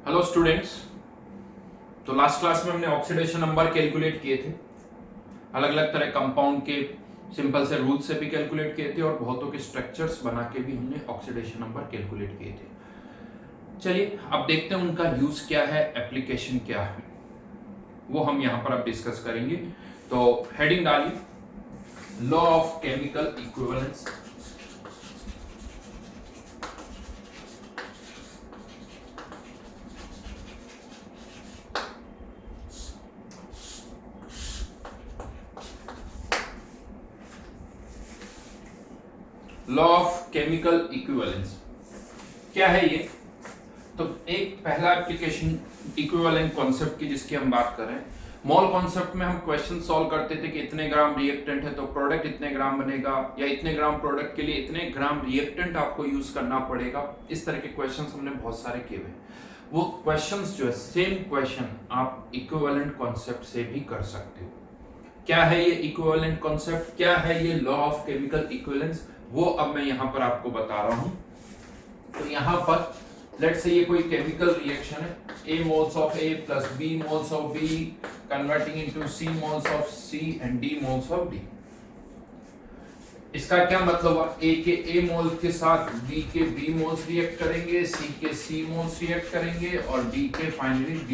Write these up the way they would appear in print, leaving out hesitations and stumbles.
Hello students. तो last class में हमने ऑक्सीडेशन नंबर कैलकुलेट किए थे, अलग अलग तरह कंपाउंड के सिंपल से रूल से भी कैलकुलेट किए थे और बहुतों के स्ट्रक्चर्स बना के भी हमने ऑक्सीडेशन नंबर कैलकुलेट किए थे। चलिए अब देखते हैं उनका यूज क्या है, एप्लीकेशन क्या है, वो हम यहाँ पर अब डिस्कस करेंगे। तो हेडिंग डालिए, law of chemical equivalence. Law of chemical equivalence क्या है ये? तो एक पहला एप्लीकेशन इक्विवेलेंट कॉन्सेप्ट की जिसकी हम बात कर रहे हैं। मोल कॉन्सेप्ट में हम क्वेश्चन सॉल्व करते थे कि इतने ग्राम रिएक्टेंट है तो प्रोडक्ट इतने ग्राम बनेगा, या इतने ग्राम प्रोडक्ट के लिए इतने ग्राम रिएक्टेंट आपको यूज करना पड़ेगा। इस तरह के क्वेश्चंस हमने बहुत सारे किए हुए। वो क्वेश्चंस जो है सेम क्वेश्चन आप इक्विवेलेंट कॉन्सेप्ट से भी कर सकते हो। क्या है ये इक्विवेलेंट कॉन्सेप्ट, क्या है ये लॉ ऑफ केमिकल इक्विवेलेंस, वो अब मैं यहां पर आपको बता रहा हूं। तो यहां पर लेट्स से ये कोई केमिकल रिएक्शन है, A moles of A plus B moles of B converting into C moles of C and D moles of D। इसका क्या मतलब हुआ? A के A मोल के साथ B के B मोल्स रिएक्ट करेंगे, C के C मोल्स रिएक्ट करेंगे और D के फाइनली B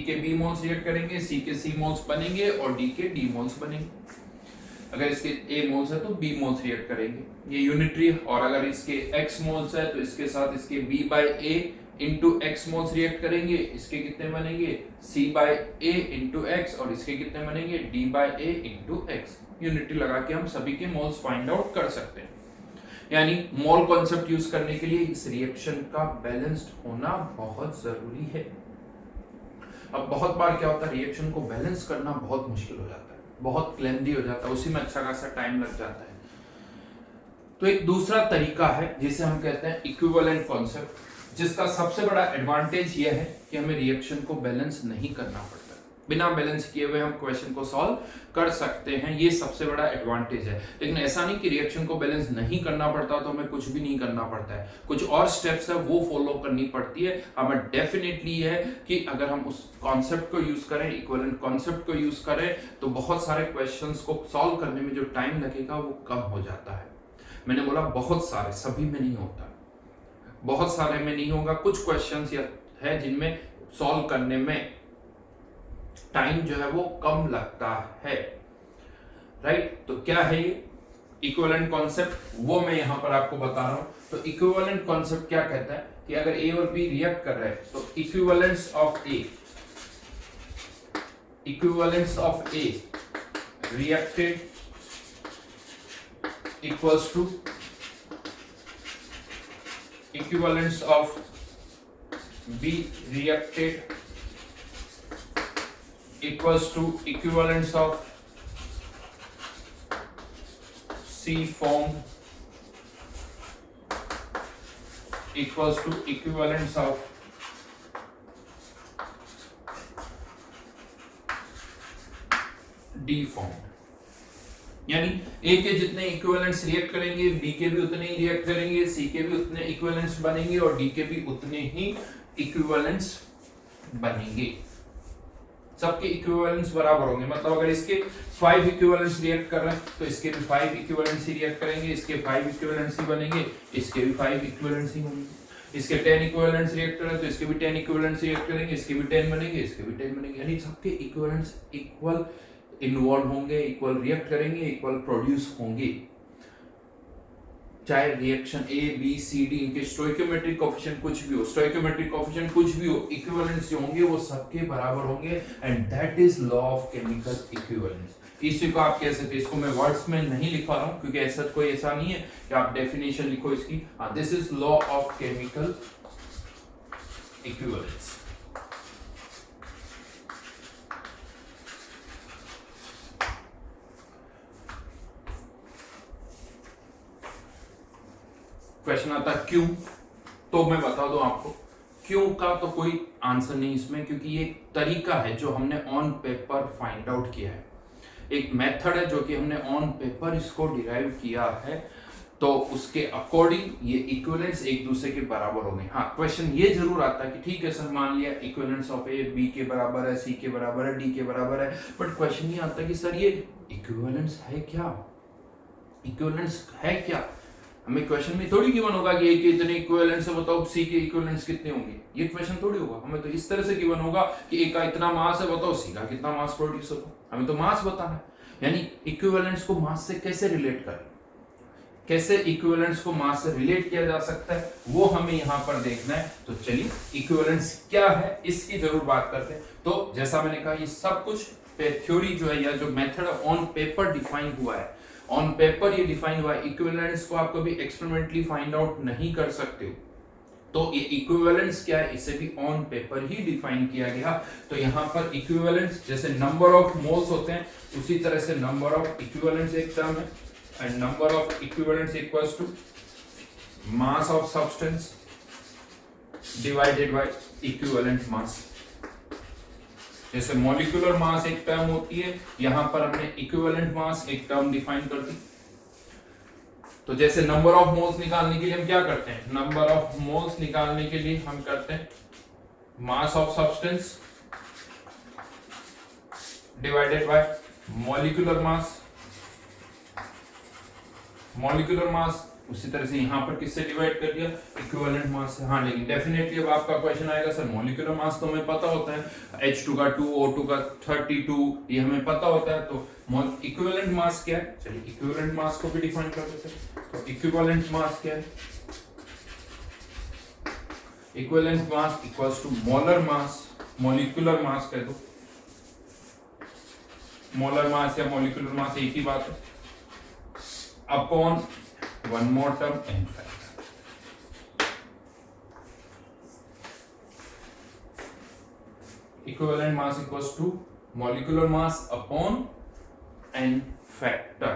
के B मोल्स रिएक्ट करेंगे, C के C मोल्स बनेंगे और D के D मोल्स बनेंगे। अगर इसके A मोल्स है तो B मोल्स रिएक्ट करेंगे, ये यूनिटरी। और अगर इसके X मोल्स है तो इसके साथ इसके B by A into X moles react करेंगे, इसके कितने बनेंगे C by A into X और इसके कितने बनेंगे D by A into X। Unitary लगा के हम सभी के मोल्स फाइंड आउट कर सकते हैं। यानी मोल कॉन्सेप्ट यूज करने के लिए इस रिएक्शन का बैलेंस्ड होना बहुत जरूरी है। अब बहुत बार क्या होता है, रिएक्शन को बैलेंस करना बहुत मुश्किल हो जाता है, बहुत क्लेंदी हो जाता है, उसी में अच्छा खासा टाइम लग जाता है। तो एक दूसरा तरीका है जिसे हम कहते हैं इक्विवेलेंट कॉन्सेप्ट, जिसका सबसे बड़ा एडवांटेज यह है कि हमें रिएक्शन को बैलेंस नहीं करना पड़ता। बिना बैलेंस किए हुए हम क्वेश्चन को सॉल्व कर सकते हैं, ये सबसे बड़ा एडवांटेज है। लेकिन ऐसा नहीं कि रिएक्शन को बैलेंस नहीं करना पड़ता तो हमें कुछ भी नहीं करना पड़ता है, कुछ और स्टेप्स है वो फॉलो करनी पड़ती है। हमें डेफिनेटली है कि अगर हम उस कॉन्सेप्ट को यूज करें, इक्विवेलेंट कॉन्सेप्ट को यूज करें, तो बहुत सारे क्वेश्चंस को सॉल्व करने में जो टाइम लगेगा वो कम हो जाता है। मैंने बोला बहुत सारे, सभी में नहीं होता, बहुत सारे में नहीं होगा। कुछ क्वेश्चंस है जिनमें सॉल्व करने में टाइम जो है वो कम लगता है, राइट। तो क्या है ये इक्विवेलेंट कॉन्सेप्ट, वो मैं यहां पर आपको बता रहा हूं। तो इक्विवेलेंट कॉन्सेप्ट क्या कहता है कि अगर A और B रिएक्ट कर रहे हैं तो equivalence of A reacted equals to equivalence of B reacted equals to equivalence of C formed equals to equivalence of D formed। यानी A के जितने इक्विवेलेंट्स रिएक्ट करेंगे B के भी उतने ही रिएक्ट करेंगे, C के भी उतने इक्विवेलेंट्स बनेंगे और D के भी उतने ही इक्विवेलेंट्स बनेंगे। सबके इक्विवेलेंट्स बराबर होंगे, मतलब अगर इसके 5 इक्विवेलेंट्स रिएक्ट कर रहे हैं तो इसके भी 5 इक्विवेलेंट्स ही रिएक्ट करेंगे, इसके 5 इक्विवेलेंट्स ही बनेंगे, इसके भी 5 इक्विवेलेंट्स ही होंगे। इसके 10 इक्विवेलेंट्स रिएक्ट कर रहे हैं तो इसके भी 10 इक्विवेलेंट्स रिएक्ट करेंगे, इसके भी 10 बनेंगे, इसके भी 10 बनेंगे। यानी सबके इक्विवेलेंट्स इक्वल इन्वॉल्व होंगे, इक्वल रिएक्ट करेंगे, इक्वल प्रोड्यूस होंगे। चाहे reaction A, B, C, D इनके स्टोइकियोमेट्रिक कोएफिशिएंट कुछ भी हो, इक्विवेलेंस जो होंगे वो सबके बराबर होंगे, and that is law of chemical equivalence. इसी को आप कह सकते हैं, इसको मैं वर्ड्स में नहीं लिखा रहा हूं क्योंकि ऐसा कोई ऐसा नहीं है कि आप डेफिनेशन लिखो इसकी। This is law of chemical equivalence. Question आता क्यों, तो मैं बता दूं आपको, क्यों का तो कोई आंसर नहीं इसमें, क्योंकि ये तरीका है जो हमने ऑन पेपर फाइंड आउट किया है, एक मेथड है जो कि हमने ऑन पेपर इसको डिराइव किया है। तो उसके अकॉर्डिंग ये इक्विवेलेंस एक दूसरे के बराबर होंगे। हाँ, क्वेश्चन ये जरूर आता है कि ठीक है सर, मान लिया इक्विवेलेंस ऑफ ए बी के बराबर है, सी के बराबर है, डी के बराबर है, बट क्वेश्चन ये आता है कि सर ये इक्विवेलेंस है क्या? इक्विवेलेंस है क्या? हमें क्वेश्चन में थोड़ी गिवन होगा कि ए के इतने इक्विवेलेंस है, बताओ सी के इक्विवेलेंस कितने होंगे, ये क्वेश्चन थोड़ी होगा। हमें तो इस तरह से गिवन होगा कि ए का इतना मास है, बताओ सी का कितना मास प्रोड्यूस होगा, हमें तो मास बताना है। यानी इक्विवेलेंस को मास से कैसे रिलेट करें, कैसे इक्विवेलेंस को मास से रिलेट किया जा सकता है, वो हमें यहाँ पर देखना है। तो चलिए इक्विवेलेंस क्या है इसकी जरूर बात करते हैं। तो जैसा मैंने कहा, ये सब कुछ थ्योरी जो है या जो मेथड ऑन पेपर डिफाइन हुआ है, ऑन पेपर ये डिफाइन हुआ है। इक्विवेलेंस को आप कभी एक्सपेरिमेंटली फाइंड आउट नहीं कर सकते हो। तो ये इक्विवेलेंस क्या है, इसे भी ऑन पेपर ही डिफाइन किया गया। तो यहाँ पर इक्विवेलेंस जैसे नंबर ऑफ मोल्स होते हैं, उसी तरह से नंबर ऑफ इक्विवेलेंस एक टर्म है, and number of equivalents equals to mass of substance divided by equivalent mass। जैसे मॉलिक्यूलर मास एक टर्म होती है, यहां पर हमने इक्विवेलेंट मास एक टर्म डिफाइन कर दी। तो जैसे नंबर ऑफ मोल्स निकालने के लिए हम क्या करते हैं, नंबर ऑफ मोल्स निकालने के लिए हम करते हैं मास of substance divided by molecular mass. Molecular मास उसी तरह से यहां पर किससे डिवाइड कर दिया, इक्विवेलेंट मास से। हाँ, लेकिन डेफिनेटली अब आपका क्वेश्चन आएगा सर मॉलिक्यूलर मास तो हमें पता होता है, H2 का 2, O2 का 32, ये हमें पता होता है। तो इक्विवेलेंट मास क्या है, चलिए इक्विवेलेंट मास को भी डिफाइन कर देते हैं। तो इक्विवेलेंट मास क्या है, equivalent mass equals to molar mass, molecular mass कह दो, मोलर मास या मॉलिक्यूलर मास एक ही बात है, upon one more term N factor. Equivalent mass equals to molecular mass upon N factor.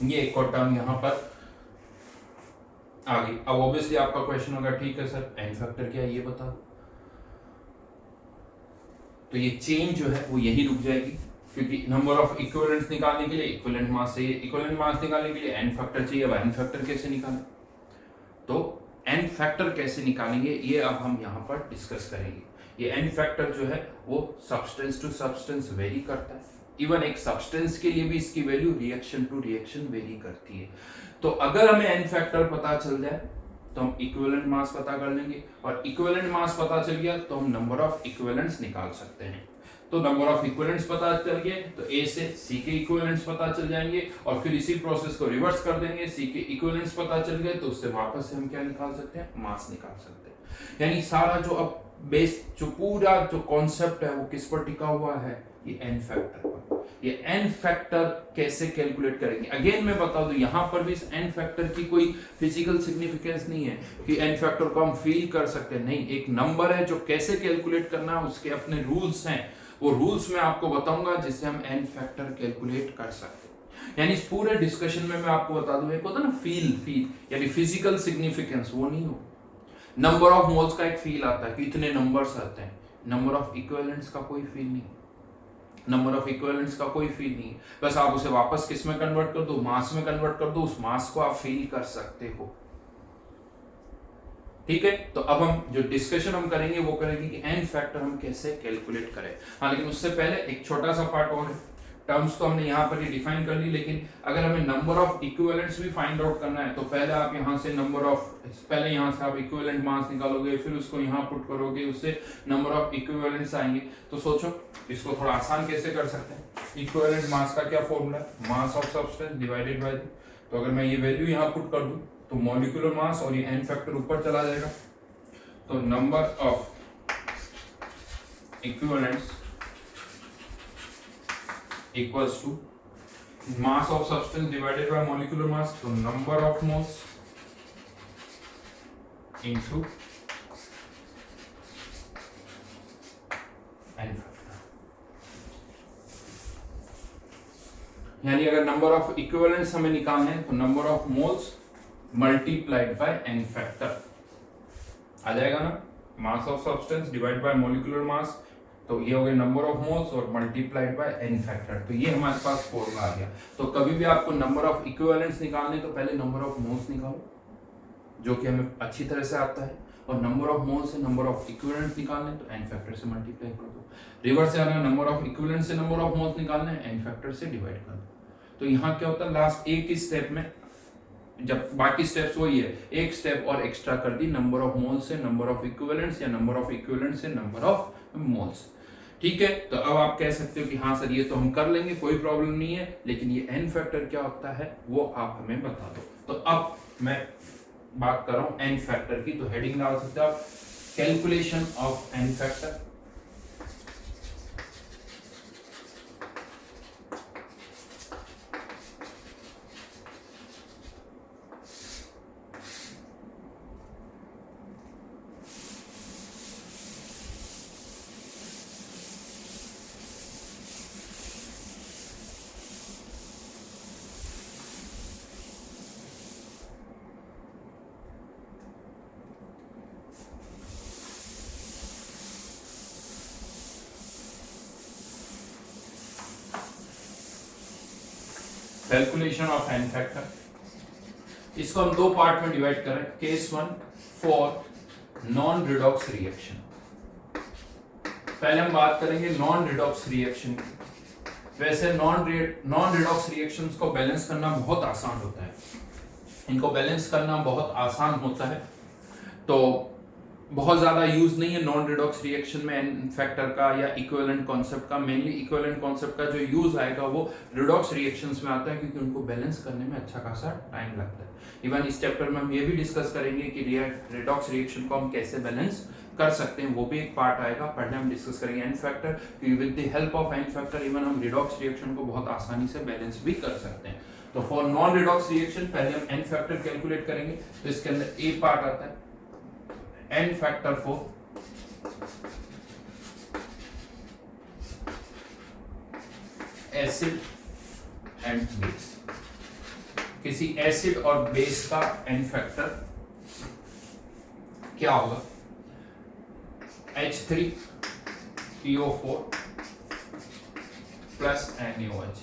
ये एक और टर्म यहां पर आ गई। अब ऑब्वियसली आपका क्वेश्चन होगा ठीक है सर एन फैक्टर क्या है ये बता। तो ये चेंज जो है वो यही रुक जाएगी, क्योंकि नंबर ऑफ इक्विवेलेंट्स निकालने के लिए इक्विवेलेंट मास चाहिए, इक्विवेलेंट मास निकालने के लिए एन फैक्टर चाहिए। अब एन फैक्टर कैसे निकालें, तो एन फैक्टर कैसे निकालेंगे ये अब हम यहाँ पर डिस्कस करेंगे। ये एन फैक्टर जो है वो सब्सटेंस टू सब्सटेंस वेरी करता है। इवन एक सब्सटेंस के लिए भी इसकी value reaction to reaction vary करती है। तो अगर हमें एन फैक्टर पता चल जाए तो हम इक्विवेलेंट मास पता कर लेंगे, और इक्विवेलेंट मास पता चल गया तो हम नंबर ऑफ इक्विवेलेंट्स निकाल सकते हैं। तो नंबर ऑफ इक्विवेलेंट्स पता चल गए तो ए से सी के इक्विवेलेंट्स पता चल जाएंगे, और फिर इसी प्रोसेस को रिवर्स कर देंगे। सी के इक्विवेलेंट्स पता चल गए तो उससे वापस से हम क्या निकाल सकते हैं, मास निकाल सकते हैं। यानी सारा जो अब बेस जो पूरा जो कॉन्सेप्ट है वो किस पर टिका हुआ है, ये एन फैक्टर पर। ये एन फैक्टर कैसे कैलकुलेट करेंगे, अगेन मैं बता दूं यहां पर भी इस एन फैक्टर की कोई फिजिकल सिग्निफिकेंस नहीं है कि एन फैक्टर को हम फील कर सकते हैं, नहीं। एक नंबर है जो कैसे कैलकुलेट करना है उसके अपने रूल्स हैं, वो रूल्स मैं आपको बताऊंगा जिससे हम एन फैक्टर कैलकुलेट कर सकते हैं। यानी इस पूरे डिस्कशन में मैं आपको बता दूं, एक होता है ना फील यानी फिजिकल सिग्निफिकेंस, वो नहीं हो। नंबर ऑफ मोल्स का एक फील आता है कि इतने नंबर्स आते हैं, नंबर ऑफ इक्विवेलेंट्स का कोई फील नहीं, नंबर ऑफ इक्विवेलेंट्स का कोई फील नहीं। बस आप उसे वापस किस में कन्वर्ट कर दो, मास में कन्वर्ट कर दो, उस मास को आप फील कर सकते हो। ठीक है, तो अब हम जो डिस्कशन हम करेंगे वो करेंगे कि एन फैक्टर हम कैसे कैलकुलेट करें। हाँ, लेकिन उससे पहले एक छोटा सा पार्ट और है। टर्म्स तो हमने यहाँ पर ही डिफाइन कर ली, लेकिन अगर हमें नंबर ऑफ इक्विवेलेंट्स भी फाइंड आउट करना है तो पहले आप यहाँ से पहले यहाँ से आप इक्विवेलेंट मास निकालोगे, फिर उसको यहाँ पुट करोगे, उससे नंबर ऑफ इक्विवेलेंट्स आएंगे। तो सोचो इसको थोड़ा आसान कैसे कर सकते हैं। इक्विवेलेंट मास का क्या फॉर्मूला है, मास ऑफ सब्सटेंस डिवाइडेड बाय। तो अगर मैं ये वैल्यू यहाँ पुट कर दूं तो मॉलिक्यूलर मास और ये एन फैक्टर ऊपर चला जाएगा। तो number of equivalents equals to mass of substance divided by molecular mass. तो number of moles into n factor. यानी अगर नंबर ऑफ इक्विवेलेंट्स हमें निकालने हैं तो number of moles multiplied by n factor आ जाएगा ना। Mass of substance divide by molecular mass तो ये हो गया नंबर ऑफ मोल्स और मल्टीप्लाइड बाय n फैक्टर। तो ये हमारे पास फॉर्मूला आ गया। तो कभी भी आपको नंबर ऑफ इक्विवेलेंट्स निकालने तो पहले नंबर ऑफ मोल्स निकालो, जो कि हमें अच्छी तरह से आता है, और नंबर ऑफ मोल्स से नंबर ऑफ इक्विवेलेंट्स निकालने तो n फैक्टर से मल्टीप्लाई कर दो। रिवर्स से आना, नंबर ऑफ इक्विवेलेंट्स से नंबर ऑफ मोल्स निकालने n फैक्टर से डिवाइड कर दो। तो यहाँ क्या होता है, लास्ट एक ही स्टेप में, जब बाकी स्टेप्स वही है, एक स्टेप और एक्स्ट्रा कर दी, नंबर ऑफ मोल्स से नंबर ऑफ इक्विवेलेंट्स या नंबर ऑफ इक्विवेलेंट्स से नंबर ऑफ मोल्स। ठीक है, तो अब आप कह सकते हो कि हाँ सर ये तो हम कर लेंगे, कोई प्रॉब्लम नहीं है, लेकिन ये n फैक्टर क्या होता है वो आप हमें बता दो। तो अब मैं बात कर रहा हूं n फैक्टर की, तो हेडिंग डाल सकते हो आप, calculation of n factor. Calculation of n factor, इसको हम दो पार्ट में डिवाइड करें। Case 1 for non redox reaction. पहले हम बात करेंगे नॉन रिडॉक्स रिएक्शन की। वैसे नॉन रिडॉक्स रिएक्शंस को बैलेंस करना बहुत आसान होता है, इनको बैलेंस करना बहुत आसान होता है, तो बहुत ज्यादा यूज नहीं है नॉन रिडॉक्स रिएक्शन में n फैक्टर का या इक्विवेलेंट कॉन्सेप्ट का। मेनली इक्विवेलेंट कॉन्सेप्ट का जो यूज आएगा वो रिडॉक्स रिएक्शंस में आता है, क्योंकि उनको बैलेंस करने में अच्छा खासा टाइम लगता है। इवन इस चैप्टर में हम ये भी डिस्कस करेंगे कि रिडॉक्स रिएक्शन को हम कैसे बैलेंस कर सकते हैं, वो भी एक पार्ट आएगा। पहले हम डिस्कस करेंगे n फैक्टर, क्योंकि with the help of n factor even हम रिडॉक्स रिएक्शन को बहुत आसानी से बैलेंस भी कर सकते हैं। तो फॉर नॉन रिडॉक्स रिएक्शन पहले हम n फैक्टर कैलकुलेट करेंगे। तो इसके अंदर ए पार्ट आता है n factor for acid and base. किसी एसिड और बेस का n फैक्टर क्या होगा, H3PO4 plus NaOH,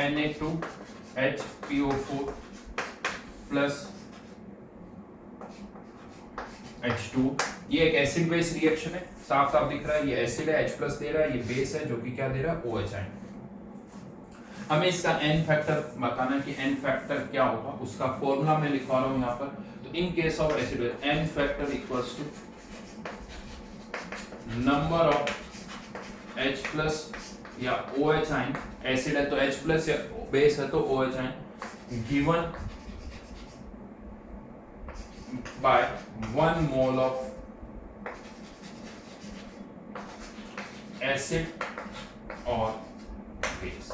Na2HPO4 plus H2। ये एक एसिड बेस रिएक्शन है, साफ साफ दिख रहा है, ये एसिड है, H प्लस दे रहा है, ये बेस है जो कि क्या दे रहा है, OH आयन। हमें इसका n फैक्टर बताना है कि n फैक्टर क्या होगा, उसका फॉर्मूला मैं लिखवा रहा हूं यहाँ पर। तो in case of acid n factor equals to number of H plus या OH आयन, एसिड है तो H प्लस या बेस है तो OH ion, given by 1 mole of acid or base,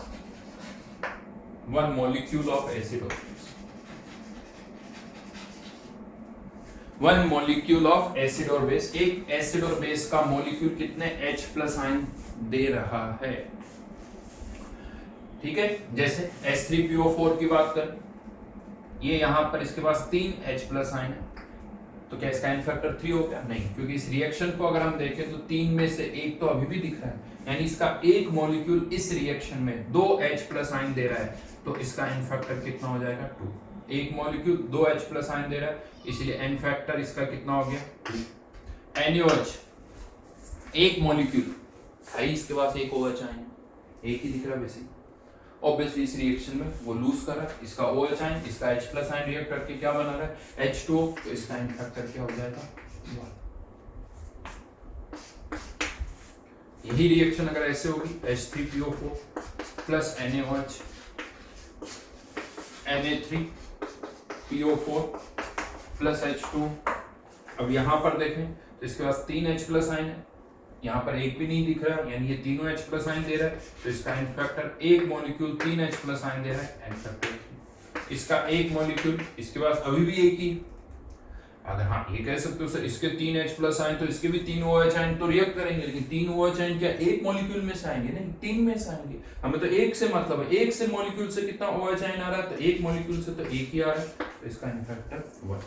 1 molecule of acid or base, 1 molecule of acid or base। एक acid और base का molecule कितने H प्लस आयन दे रहा है, ठीक है। जैसे H3PO4 की बात करें, ये यहां पर इसके पास 3 H प्लस आयन है, तो क्या इसका n फैक्टर 3 हो गया? नहीं, क्योंकि इस रिएक्शन को अगर हम देखें तो 3 में से एक तो अभी भी दिख रहा है, यानी इसका एक मॉलिक्यूल इस रिएक्शन में 2 H प्लस आयन दे रहा है, तो इसका n फैक्टर कितना हो जाएगा, 2। एक मॉलिक्यूल 2 H प्लस आयन दे रहा है, इसलिए n फैक्टर इसका कितना हो गया, 2। NaOH एक मॉलिक्यूल है, इसके पास एक OH आयन, एक ही दिख रहा है बेसिक, ऑब्वियसली इस रिएक्शन में वो लूज कर रहा है, इसका OH आयन, इसका H प्लस आयन रिएक्ट करके क्या बना रहा है, H2O, तो इसका n फैक्टर क्या हो जाएगा, 1। यही रिएक्शन अगर ऐसे होगी, H3PO4 plus NaOH, Na3PO4 plus H2। अब यहां पर देखें तो इसके पास 3 H प्लस आयन है, यहाँ पर एक भी नहीं दिख रहा, यानी ये तीनों H प्लस आयन दे रहा है, तो इसका n फैक्टर, एक मॉलिक्यूल 3 H प्लस आयन दे रहा है, n फैक्टर इसका एक मॉलिक्यूल, इसके पास अभी भी एक ही। अगर हाँ ये कह सकते हो सर इसके 3 H प्लस आयन तो इसके भी 3 OH आयन तो रिएक्ट करेंगे, लेकिन 3 OH आयन क्या एक मॉलिक्यूल में से आएंगे? नहीं, 3 में से आएंगे। हमें तो एक से मतलब है, एक से मॉलिक्यूल से कितना OH आयन आ रहा है, तो एक मॉलिक्यूल से तो एक ही आ रहा है, तो इसका n फैक्टर 1।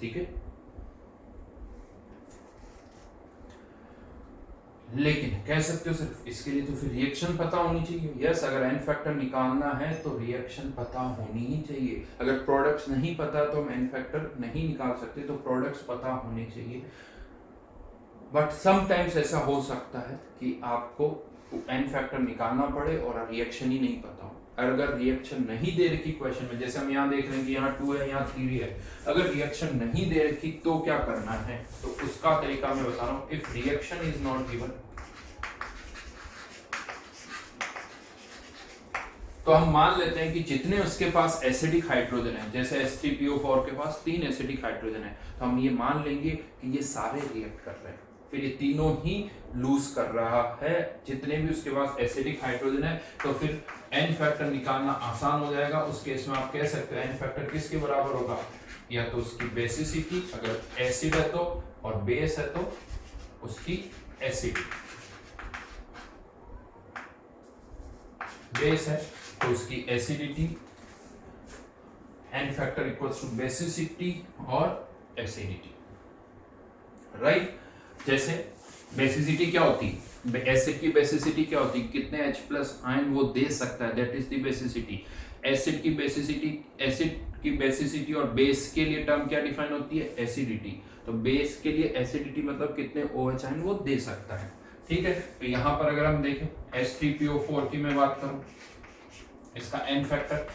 ठीक है। लेकिन कह सकते हो सिर्फ इसके लिए तो फिर रिएक्शन पता होनी चाहिए। यस, अगर एन फैक्टर निकालना है तो रिएक्शन पता होनी ही चाहिए। अगर प्रोडक्ट्स नहीं पता तो हम एन फैक्टर नहीं निकाल सकते, तो प्रोडक्ट्स पता होने चाहिए। बट समटाइम्स ऐसा हो सकता है कि आपको एन फैक्टर निकालना पड़े और रिएक्शन ही नहीं पता हो। अगर रिएक्शन नहीं दे रखी क्वेश्चन में, जैसे हम यहाँ देख रहे हैं कि यहाँ 2 है, यहाँ 3 है, अगर रिएक्शन नहीं दे रखी तो क्या करना है, तो उसका तरीका मैं बता रहा हूँ। If reaction is not given, तो हम मान लेते हैं कि जितने उसके पास एसिडिक हाइड्रोजन है, जैसे H3PO4 के पास 3 एसिडिक हाइड्रोजन है, तो हम ये मान लेंगे कि ये सारे रिएक्ट कर रहे हैं, फिर ये तीनों ही लूज कर रहा है जितने भी उसके पास एसिडिक हाइड्रोजन है। तो फिर एन फैक्टर निकालना आसान हो जाएगा। उस केस में आप कह सकते हैं एन फैक्टर किसके बराबर होगा, या तो उसकी बेसिसिटी, अगर एसिड है तो, और बेस है तो उसकी एसिडिटी। बेस है तो उसकी acidity, n factor equals to basicity और एसिडिटी, राइट। जैसे बेसिसिटी क्या होती है, एसिड की बेसिसिटी क्या होती है, कितने H प्लस आयन वो दे सकता है, that is the basicity. Acid की बेसिसिटी, एसिड की बेसिसिटी और बेस के लिए टर्म क्या डिफाइन होती है, एसिडिटी। तो बेस के लिए एसिडिटी मतलब कितने OH आयन वो दे सकता है, ठीक है। तो यहाँ पर अगर हम देखें H3PO4 की मैं बात करूं, इसका एन फैक्टर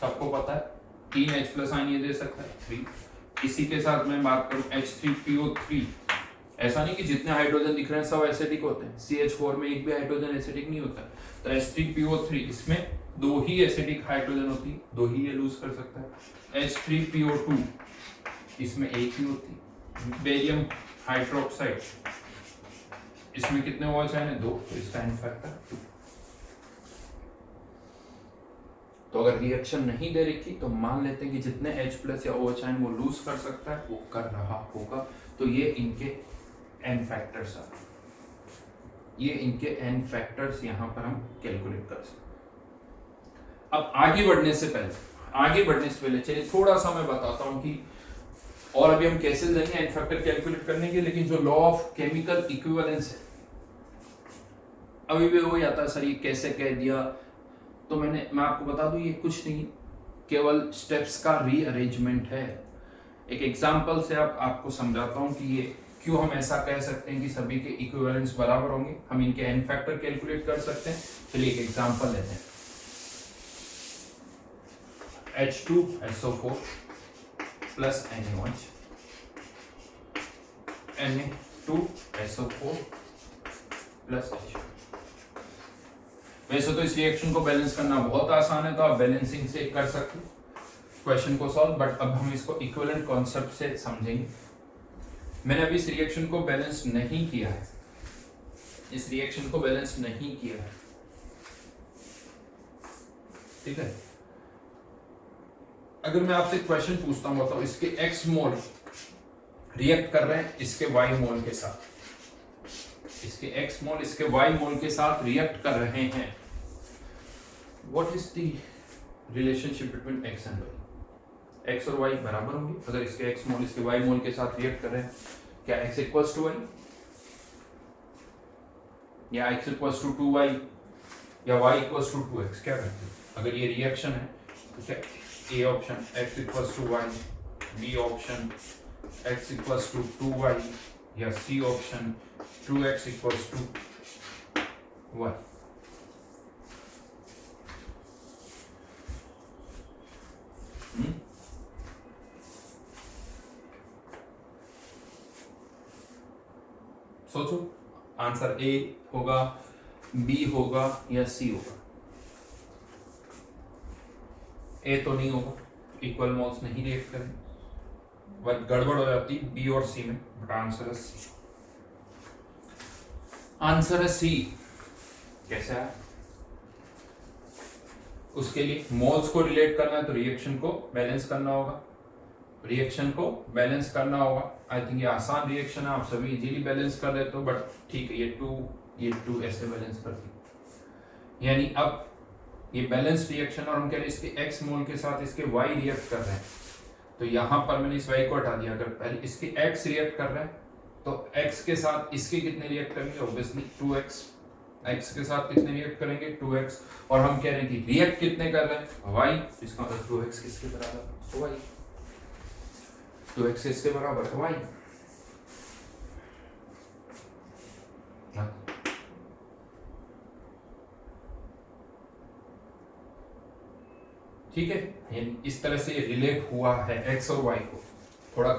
सबको पता है, 3 H प्लस आयन ये दे सकता है, 3। इसी के साथ मैं बात करूं H3PO3, ऐसा नहीं कि जितने हाइड्रोजन दिख रहे हैं सब एसिडिक होते हैं, CH4 में एक भी हाइड्रोजन एसिडिक नहीं होता। तो H3PO3 इसमें 2 ही एसिडिक हाइड्रोजन होती है, 2 ही ये लूज कर सकता है। H3PO2 इसमें एक ही होती है। बेरियम हाइड्रोक्साइड इसमें कितने OH आयन है, 2, तो इसका एन फैक्टर 2। तो अगर रिएक्शन नहीं दे रखी तो मान लेते हैं कि जितने H प्लस या OH आयन वो लूज कर सकता है वो कर रहा होगा। तो ये इनके एन फैक्टर्स हैं, ये इनके एन फैक्टर्स यहाँ पर हम कैलकुलेट कर सकते। अब आगे बढ़ने से पहले चलिए थोड़ा सा मैं बताता हूँ कि और अभी हम कैसे जाएंगे एन फैक्टर कैलकुलेट करने के। लेकिन जो लॉ ऑफ केमिकल इक्विवेलेंस है, अभी भी वही आता है सर ये कैसे कह दिया, तो मैं आपको बता दूं ये कुछ नहीं, केवल स्टेप्स का रीअरेंजमेंट है। एक एग्जांपल से आपको समझाता हूं कि ये क्यों हम ऐसा कह सकते हैं कि सभी के इक्विवेलेंस बराबर होंगे, हम इनके एन फैक्टर कैलकुलेट कर सकते हैं। चलिए एक एग्जांपल लेते हैं, H2SO4 plus NaOH, Na2SO4 plus H। वैसे तो इस रिएक्शन को बैलेंस करना बहुत आसान है, तो आप बैलेंसिंग से कर सकते हो क्वेश्चन को सॉल्व, बट अब हम इसको इक्विवेलेंट कॉन्सेप्ट से समझेंगे। मैंने अभी इस रिएक्शन को बैलेंस नहीं किया है, इस रिएक्शन को बैलेंस नहीं किया है, ठीक है। अगर मैं आपसे क्वेश्चन पूछता हूं, बताओ इसके X मोल रिएक्ट कर रहे हैं इसके Y मोल के साथ, इसके X मोल इसके Y मोल के साथ रिएक्ट कर रहे हैं, what is the relationship between X and Y? X और Y बराबर होंगे अगर इसके X मोल इसके Y मोल के साथ रिएक्ट कर रहे हैं। क्या X इक्वल्स टू Y या X इक्वल्स टू 2Y या Y इक्वल्स टू 2X? क्या करते हैं अगर ये रिएक्शन है तो क्या A option X equals to Y, B option X equals to 2Y या C option 2X equals to Y? सोचो, आंसर A होगा, B होगा या C होगा? A तो नहीं होगा, इक्वल मोल्स नहीं रिएक्ट करें, बट गड़बड़ हो जाती B और C में, बट आंसर है C। आंसर है C। कैसे आया? उसके लिए मोल्स को रिलेट करना है तो रिएक्शन को बैलेंस करना होगा, रिएक्शन को बैलेंस करना होगा। आई थिंक ये आसान रिएक्शन है, आप सभी इजीली बैलेंस कर लेते हो, बट ठीक है ये टू ऐसे बैलेंस करती, यानी अब ये बैलेंस रिएक्शन और हम कह रहे हैं इसके X मोल के साथ इसके Y रिएक्ट कर रहे हैं, तो यहाँ पर मैंने इस y को हटा दिया। अगर पहले इसके x रिएक्ट कर रहा है तो x के साथ इसके कितने रिएक्ट करेंगे, ऑब्वियसली 2x। x के साथ कितने रिएक्ट करेंगे, 2x। और हम कह रहे हैं कि रिएक्ट कितने कर रहे हैं, y, इसका मतलब 2x किसके बराबर है, y। 2x किसके बराबर है, y। ठीक है, इस तरह से रिलेट हुआ है x और y को। थोड़ा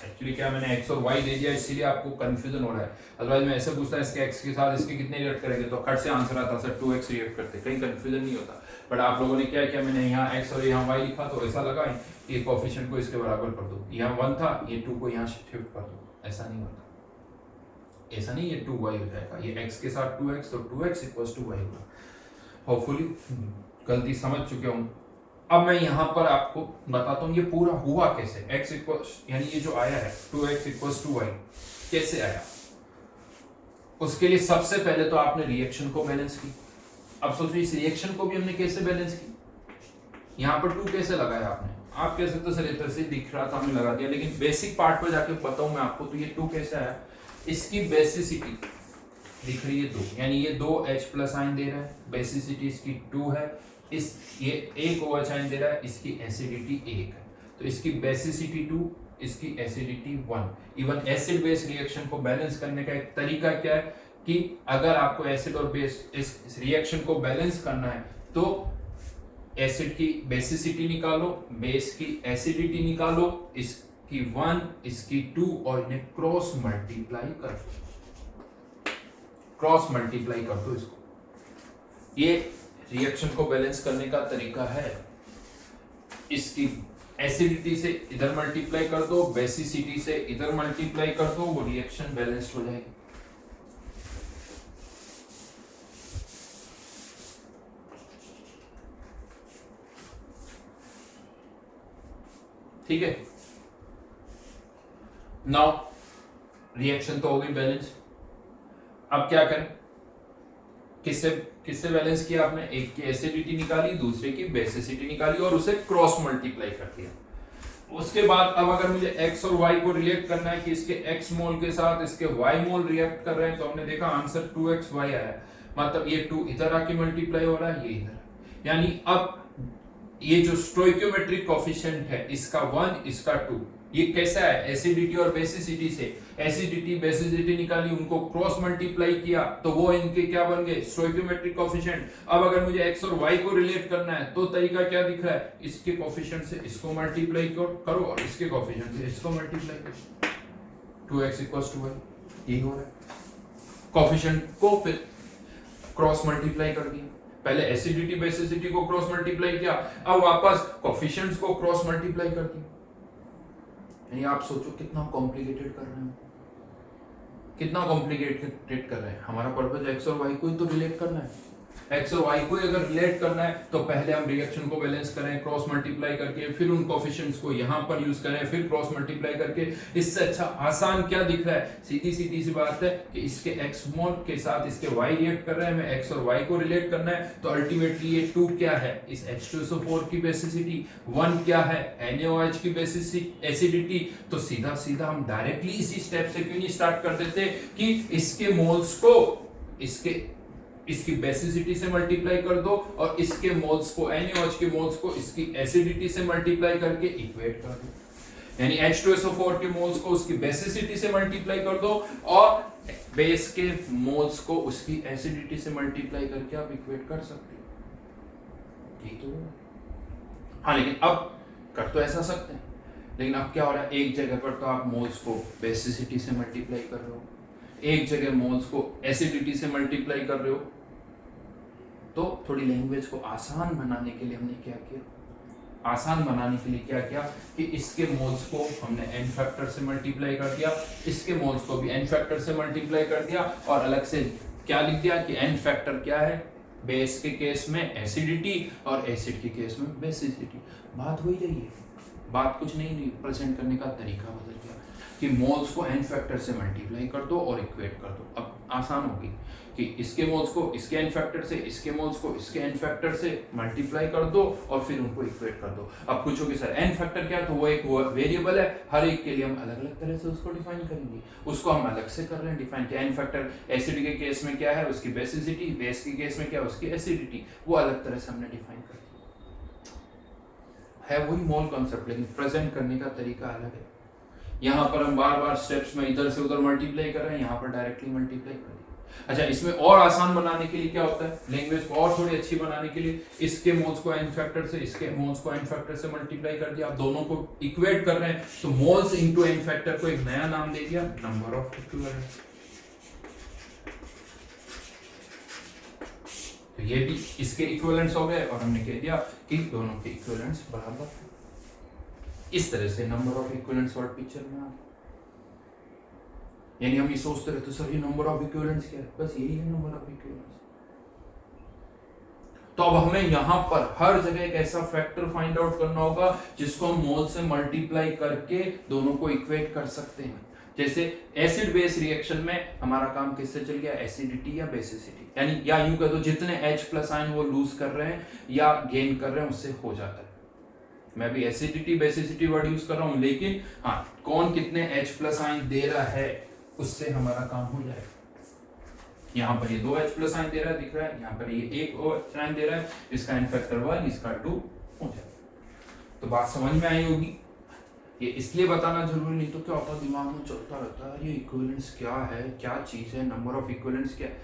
एक्चुअली क्या मैंने x और y दे दिया इसीलिए आपको कंफ्यूजन हो रहा है, अदरवाइज मैं ऐसे पूछता इसके x के साथ इसके कितने रिएक्ट करेंगे तो खट से आंसर आता सर 2x रिएक्ट करते, कहीं कंफ्यूजन नहीं होता। बट आप लोगों ने क्या किया, मैंने यहाँ x और यहाँ y लिखा तो ऐसा लगा ये कोएफिशिएंट को इसके बराबर कर दो, यहाँ 1 था ये 2 को यहाँ शिफ्ट कर दो, ऐसा नहीं होता। ऐसा नहीं, ये 2y हो जाएगा, ये x के साथ 2x तो 2x = y होगा। होपफुली गलती समझ चुके होंगे। अब मैं यहाँ पर आपको बताता हूँ ये पूरा हुआ कैसे, x यानी ये जो आया है 2x = y कैसे आया। उसके लिए सबसे पहले तो आपने रिएक्शन को बैलेंस की। अब सोचिए इस रिएक्शन को भी हमने कैसे बैलेंस की, यहाँ पर 2 कैसे लगाया आपने, आप कह सकते हो सर इधर से दिख रहा था हमने लगा दिया, लेकिन बेसिक पार्ट पर जाके बताऊं मैं आपको तो ये 2 कैसे आया। इसकी बेसिसिटी दिख रही है 2, यानी ये 2H+ आयन दे रहा है, बेसिसिटी इसकी 2 है, इस ये 1 OH आयन दे रहा है, इसकी एसिडिटी 1 है, तो इसकी बेसिसिटी 2, इसकी acidity 1। Even acid base reaction को बैलेंस करने का एक तरीका क्या है कि अगर आपको एसिड और बेस इस रिएक्शन को बैलेंस करना है तो एसिड की बेसिसिटी निकालो, बेस की एसिडिटी निकालो, इसकी 1 इसकी 2 और इन्हें क्रॉस मल्टीप्लाई कर दो, क्रॉस मल्टीप्लाई कर दो इसको। ये रिएक्शन को बैलेंस करने का तरीका है। इसकी एसिडिटी से इधर मल्टीप्लाई कर दो, बेसिसिटी से इधर मल्टीप्लाई कर दो, वो रिएक्शन बैलेंस्ड हो जाएगी। ठीक है, नाउ रिएक्शन तो हो गई बैलेंस। अब क्या करें, किससे बैलेंस किया आपने, एक की एसिडिटी निकाली, दूसरे की बेसिसिटी निकाली और उसे क्रॉस मल्टीप्लाई कर दिया। उसके बाद अब अगर मुझे x और y को रिलेट करना है कि इसके x मोल के साथ इसके y मोल रिएक्ट कर रहे हैं, तो हमने देखा आंसर 2xy आया, मतलब ये 2 इधर आके मल्टीप्लाई हो रहा है, ये इधर, यानी अब ये जो स्टोइकियोमेट्रिक कोएफिशिएंट है इसका 1 इसका 2, ये कैसा है, एसिडिटी और बेसिसिटी से एसिडिटी बेसिसिटी निकाली, उनको क्रॉस मल्टीप्लाई किया तो वो इनके क्या बन गए, स्टोइकियोमेट्रिक कोएफिशिएंट। अब अगर मुझे x और y को रिलेट करना है तो तरीका क्या दिख रहा है, इसके कोएफिशिएंट से इसको मल्टीप्लाई करो और इसके कोएफिशिएंट से इसको मल्टीप्लाई करो, 2x = y, यही हो रहा है। कोएफिशिएंट को फिर क्रॉस मल्टीप्लाई कर दिया, पहले एसिडिटी बेसिसिटी को क्रॉस मल्टीप्लाई किया, अब वापस कोएफिशिएंट्स को क्रॉस मल्टीप्लाई कर दिया। यानी आप सोचो कितना कॉम्प्लिकेटेड कर रहे हैं, कितना कॉम्प्लिकेटेड कर रहे हैं। हमारा पर्पस x और y को ही तो रिलेट करना है, x और y को अगर रिलेट करना है तो पहले हम रिएक्शन को बैलेंस करें क्रॉस मल्टीप्लाई करके, फिर उन कोएफिशिएंट्स को यहाँ पर यूज करें, फिर क्रॉस मल्टीप्लाई करके। इससे अच्छा आसान क्या दिख रहा है, सीधी सी बात है कि इसके x मोल के साथ इसके y रिएक्ट कर रहे हैं, हमें x और y को रिलेट करना है, तो अल्टीमेटली ये 2 क्या है, इस H2SO4 की बेसिसिटी, 1 क्या है, NaOH की बेसिसिटी एसिडिटी। तो सीधा हम डायरेक्टली इसी स्टेप से क्यों नहीं स्टार्ट कर देते कि इसके मोल्स को इसकी बेसिसिटी से मल्टीप्लाई कर दो और इसके मोल्स को NaOH के मोल्स को इसकी एसिडिटी से मल्टीप्लाई करके इक्वेट कर दो, यानी H2SO4 के मोल्स को उसकी बेसिसिटी से मल्टीप्लाई कर दो और बेस के मोल्स को उसकी एसिडिटी से मल्टीप्लाई करके आप इक्वेट कर सकते हो। ठीक है, हाँ, लेकिन अब कर तो ऐसा सकते हैं, लेकिन अब क्या हो रहा है, एक जगह पर तो आप मोल्स को बेसिसिटी से मल्टीप्लाई कर रहे हो, एक जगह मोल्स को एसिडिटी से मल्टीप्लाई कर रहे हो। तो थोड़ी लैंग्वेज को आसान बनाने के लिए हमने क्या किया, आसान बनाने के लिए क्या किया कि इसके मोल्स को हमने n फैक्टर से मल्टीप्लाई कर दिया, इसके मोल्स को भी n फैक्टर से मल्टीप्लाई कर दिया और अलग से क्या लिख दिया कि n फैक्टर क्या है, बेस के केस में एसिडिटी और एसिड के केस में बेसिसिटी। बात हो ही रही है, बात कुछ नहीं प्रेजेंट करने का तरीका बदल गया कि मोल्स को n फैक्टर से मल्टीप्लाई कर दो और इक्वेट कर दो। अब आसान होगी कि इसके मोल्स को इसके एन फैक्टर से, इसके मोल्स को इसके एन फैक्टर से मल्टीप्लाई कर दो और फिर उनको इक्वेट कर दो। अब पूछोगे सर एन फैक्टर क्या है, तो वो एक वेरिएबल है, हर एक के लिए हम अलग अलग तरह से उसको डिफाइन करेंगे, उसको हम अलग से कर रहे हैं डिफाइन। क्या एन फैक्टर एसिड के केस में क्या है, उसकी बेसिसिटी, बेस के केस में क्या है, उसकी एसिडिटी, वो अलग तरह से हमने डिफाइन कर दी है। वही मोल कॉन्सेप्ट, लेकिन प्रेजेंट करने का तरीका अलग है। यहाँ पर हम बार बार स्टेप्स में इधर से उधर मल्टीप्लाई कर रहे हैं, यहाँ पर डायरेक्टली मल्टीप्लाई कर रहे हैं। अच्छा, इसमें और आसान बनाने के लिए क्या होता है, लैंग्वेज को और थोड़ी अच्छी बनाने के लिए इसके मोल्स को एन फैक्टर से, इसके मोल्स को एन फैक्टर से मल्टीप्लाई कर दिया। आप दोनों को इक्वेट कर रहे हैं, तो मोल्स इनटू एन फैक्टर को एक नया नाम दे दिया, नंबर ऑफ इक्विवेलेंट्स। तो ये भी इसके इक्विवेलेंट्स हो गए और हमने कह दिया कि दोनों के इक्विवेलेंट्स बराबर। इस तरह से number of equivalents word picture में आ, यानी हम ये सोचते रहते सर ये नंबर ऑफ इक्विवेलेंट्स क्या है, बस यही है नंबर ऑफ इक्विवेलेंट्स। तो अब हमें यहाँ पर हर जगह एक ऐसा फैक्टर फाइंड आउट करना होगा जिसको हम मोल से मल्टीप्लाई करके दोनों को इक्वेट कर सकते हैं। जैसे एसिड बेस रिएक्शन में हमारा काम किससे चल गया, एसिडिटी या बेसिसिटी, यानी या यूं कह दो जितने H+ आयन वो लूज कर रहे हैं या गेन कर रहे हैं उससे हो जाता है। मैं भी एसिडिटी बेसिसिटी वर्ड यूज कर रहा हूं, लेकिन हाँ कौन कितने H+ आयन दे रहा है उससे हमारा काम हो जाएगा। यहाँ पर ये 2 H+ आयन दे रहा है, दिख रहा है, यहाँ पर ये 1 OH आयन दे रहा है, इसका एन फैक्टर 1, इसका 2 हो जाएगा। तो बात समझ में आई होगी। ये इसलिए बताना जरूरी नहीं तो क्या होता दिमाग में चलता रहता है ये इक्विवेलेंस क्या है, क्या चीज है, नंबर ऑफ इक्विवेलेंस क्या है।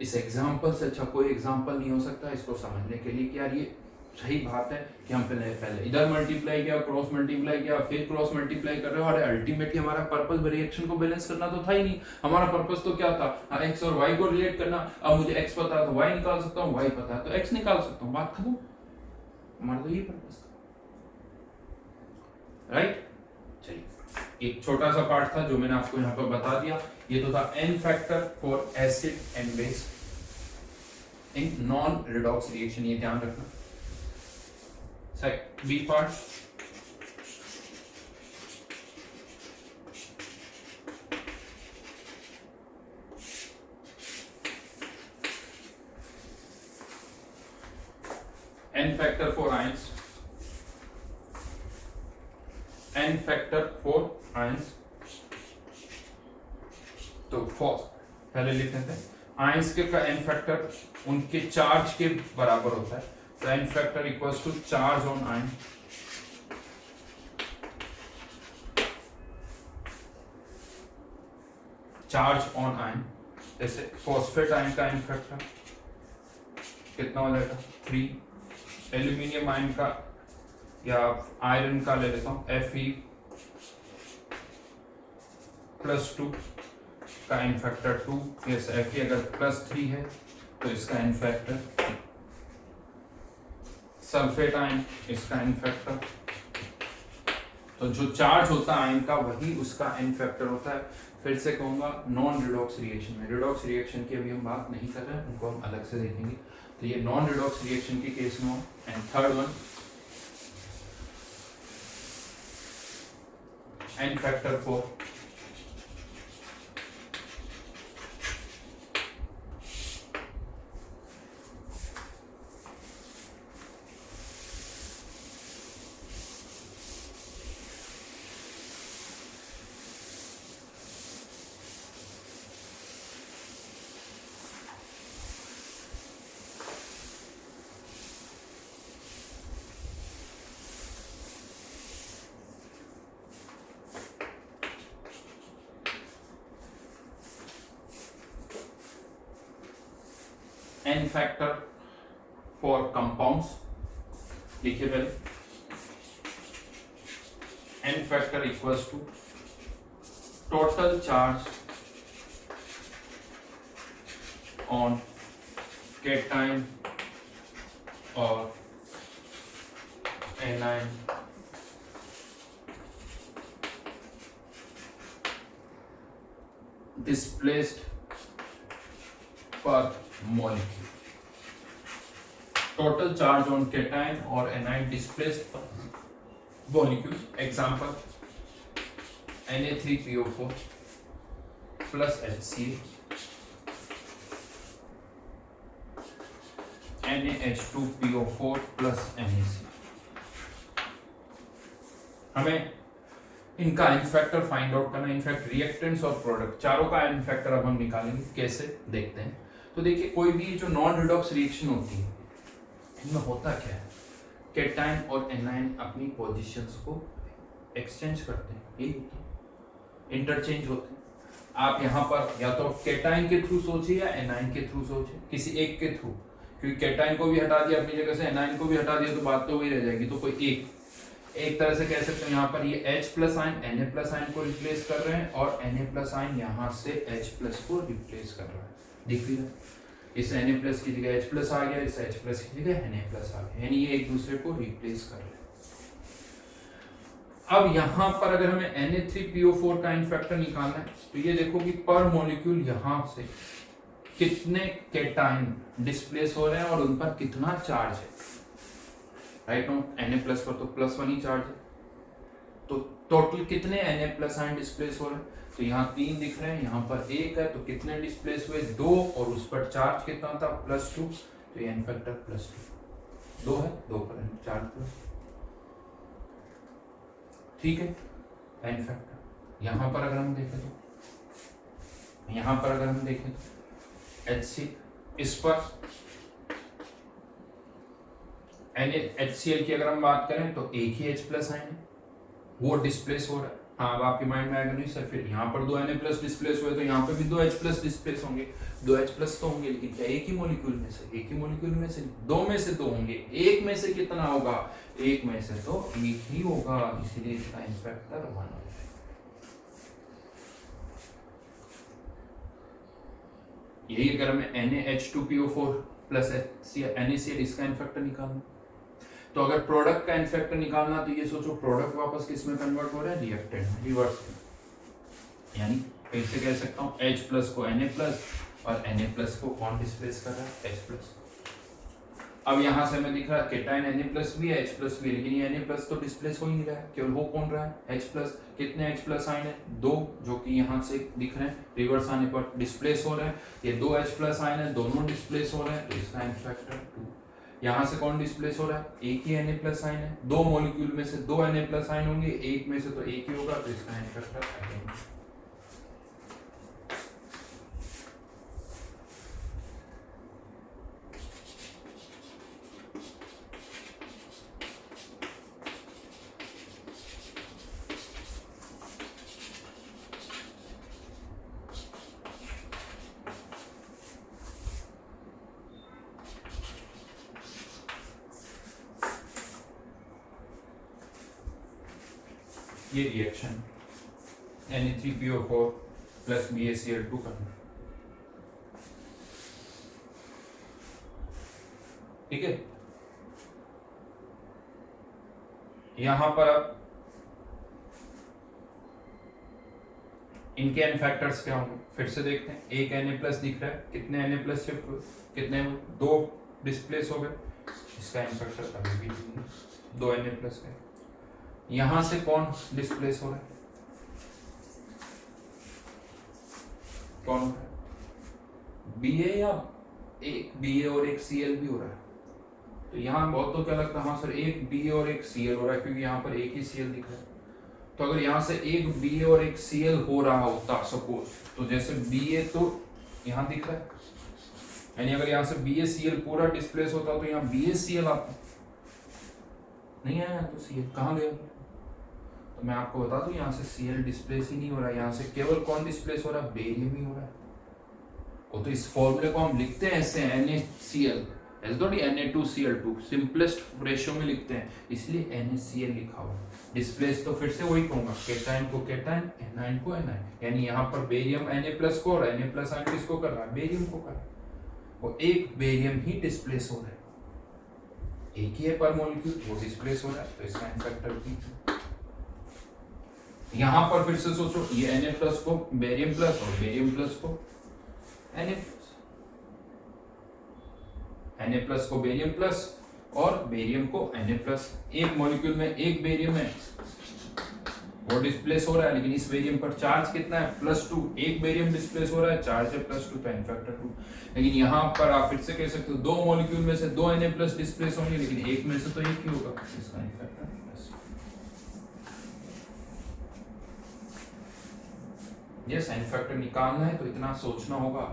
इस एग्जांपल से अच्छा कोई एग्जांपल नहीं हो सकता इसको समझने के लिए कि यार ये सही बात है कि हम पहले इधर मल्टीप्लाई किया, क्रॉस मल्टीप्लाई किया, फिर क्रॉस मल्टीप्लाई कर रहे हो, और अल्टीमेटली हमारा पर्पस रिएक्शन को बैलेंस करना तो था ही नहीं। हमारा पर्पस तो क्या था, एक्स और वाई को रिलेट करना। अब मुझे एक्स पता है तो वाई निकाल सकता हूँ, वाई पता है तो एक्स निकाल सकता हूँ, बात खत्म। हमारा तो यही पर्पस था, राइट। चलिए एक छोटा सा पार्ट था जो मैंने आपको यहाँ पर बता दिया। ये तो था n factor for acid and base in non redox reaction, ये ध्यान रखना। B part, n factor for ions, n factor for ions। तो पहले लिख लेते हैं आयंस के का n फैक्टर उनके चार्ज के बराबर होता है, तो n factor equals to charge on ion, charge on ion. जैसे फॉस्फेट आयन का n फैक्टर कितना हो जाएगा 3, एल्यूमिनियम आयन का या आयरन का ले लेता हूं Fe+2 का n फैक्टर 2, यस Fe अगर +3 है तो इसका n फैक्टर। सल्फेट आयन इसका एन फैक्टर। तो जो चार्ज होता है आयन का वही उसका एन फैक्टर होता है। फिर से कहूंगा नॉन रिडॉक्स रिएक्शन में, रिडॉक्स रिएक्शन की अभी हम बात नहीं कर रहे हैं, उनको हम अलग से देखेंगे। तो ये नॉन रिडॉक्स रिएक्शन के केस में हो। And third one n factor 4, n factor for compounds। लिखिए पहले n factor equals to total charge on cation or anion displaced per molecule। Total charge on cation और anion displaced molecule. Example Na3PO4 plus HCl NaH2PO4 plus NaC। हमें इनका n factor find out करना, in fact reactants और product चारों का N factor अब हम निकालेंगे। कैसे देखते हैं, तो देखिए कोई भी जो नॉन रिडॉक्स रिएक्शन होती है इनमें होता क्या है, केटाइन और एनाइन अपनी पोजीशंस को एक्सचेंज करते हैं, यही इंटरचेंज होते हैं। आप यहाँ पर या तो केटाइन के थ्रू सोचिए या एनाइन के थ्रू सोचिए, किसी एक के थ्रू, क्योंकि केटाइन को भी हटा दिया अपनी जगह से, एनाइन को भी हटा दिया तो बात तो वही रह जाएगी। तो कोई एक तरह से कह सकते हैं यहाँ पर ये H plus ion Na ion को रिप्लेस कर रहे हैं और Na आयन यहाँ से H को रिप्लेस कर रहा है, दिख रही है। इस Na की जगह H आ गया, इस H की जगह Na आ गया, यानी ये एक दूसरे को रिप्लेस कर रहे हैं। अब यहाँ पर अगर हमें Na3PO4 का इनफैक्टर निकालना है तो ये देखो कि पर मॉलिक्यूल यहाँ से कितने केटाइन डिस्प्लेस हो रहे हैं और उन पर कितना चार्ज है, राइट नो। Na पर तो +1 ही चार्ज है, तो टोटल कितने Na आयन डिस्प्लेस हो रहे हैं, तो यहाँ 3 दिख रहे हैं, यहाँ पर 1 है, तो कितने डिस्प्लेस हुए 2, और उस पर चार्ज कितना था +2, तो ये इनफैक्टर +2 2 है, 2 पर चार्ज प्लस, ठीक है एन फैक्टर। यहाँ पर अगर हम देखें तो HC इस पर HCl की अगर हम बात करें तो एक ही H+ आयन है, वो डिस्प्लेस हो रहा है। हाँ, अब आपके माइंड में आएगा नहीं सर फिर यहाँ पर 2 Na+ डिस्प्लेस हुए तो यहाँ पे भी 2 H+ डिस्प्लेस होंगे, 2 H+ तो होंगे, लेकिन क्या एक ही मॉलिक्यूल में से, दो में से 2 होंगे, एक में से कितना होगा, एक में से तो एक ही होगा, इसीलिए इसका इनफैक्टर 1 हो जाएगा। यही अगर हमें NaH2PO4 प्लस NaCl इसका इनफैक्टर निकालना, तो अगर प्रोडक्ट का इनफैक्टर निकालना तो ये सोचो प्रोडक्ट वापस किस में कन्वर्ट हो रहा है, रिएक्टेंट में, रिवर्स में। यानी फिर से कह सकता हूँ H+ को Na+ और Na+ को कौन डिस्प्लेस कर रहा है, H+। अब यहाँ से हमें दिख रहा है केटाइन Na+ भी है, H+ भी, लेकिन ये Na+ तो डिस्प्लेस हो ही नहीं रहा है, केवल हो कौन रहा है, H+। कितने H+ आयन है, 2, जो कि यहाँ से दिख रहे हैं, रिवर्स आने पर डिस्प्लेस हो रहे हैं। ये 2 H+ आयन है, दोनों डिस्प्लेस हो रहे हैं, तो इसका इनफैक्टर 2। यहाँ से कौन डिस्प्लेस हो रहा है, एक ही Na+ आयन है, 2 मॉलिक्यूल में से 2 Na+ आयन होंगे, एक में से तो एक ही होगा, तो इसका इनफैक्टर अगेन। ये रिएक्शन Na3PO4 प्लस BaCl2 करना, ठीक है। यहां पर अब इनके इनफैक्टर्स क्या होंगे, फिर से देखते हैं। एक Na+ दिख रहा है, कितने Na+ शिफ्ट हुए, कितने 2 डिस्प्लेस हो गए, इसका इनफैक्टर अभी भी 2 Na+ है। यहां से कौन डिस्प्लेस हो रहा है, कौन हो रहा है, Ba या एक Ba और एक Cl भी हो रहा है। तो यहाँ बहुत तो क्या लगता है, हाँ सर एक Ba और एक Cl हो रहा है, क्योंकि यहाँ पर एक ही Cl दिख रहा है। तो अगर यहाँ से एक Ba और एक Cl हो रहा होता सपोज, तो जैसे Ba तो यहाँ दिख रहा है, यानी अगर यहाँ से BaCl पूरा डिस्प्लेस होता तो यहाँ BaCl आता, नहीं आया, तो Cl कहाँ गया। तो मैं आपको बता दूं यहाँ से Cl डिस्प्लेस ही नहीं हो रहा है, यहाँ से केवल कौन डिस्प्लेस हो रहा है, बेरियम ही हो रहा है। वो तो इस फॉर्मूले को हम लिखते हैं ऐसे, NaCl ऐसे थोड़ी Na2Cl2 सिंपलेस्ट रेशियो में लिखते हैं, इसलिए NaCl लिखा हुआ। डिस्प्लेस तो फिर से वही कहूंगा, केटाइन को केटाइन, एनाइन को एनाइन, यानी यहाँ पर बेरियम Na+ को और Na+ आयन किसको कर रहा है, बेरियम को कर रहा है। वो एक बेरियम ही डिस्प्लेस हो रहा है, एक ही है पर मॉलिक्यूल, वो डिस्प्लेस हो रहा है, तो इसका इनफैक्टर भी। यहां पर फिर से सोचो, ये Na+ को बेरियम प्लस और बेरियम प्लस को Na+ को बेरियम प्लस और बेरियम को Na+। एक मॉलिक्यूल में एक बेरियम है वो डिस्प्लेस हो रहा है, लेकिन इस बेरियम पर चार्ज कितना है +2, एक बेरियम डिस्प्लेस हो रहा है, चार्ज है +2, तो n फैक्टर 2। लेकिन यहाँ पर आप फिर से कह सकते हो दो मॉलिक्यूल में से दो Na+ डिस्प्लेस होंगे, लेकिन एक में से तो एक ही होगा, इसका n फैक्टर ये साइन फैक्टर निकालना है तो इतना सोचना होगा।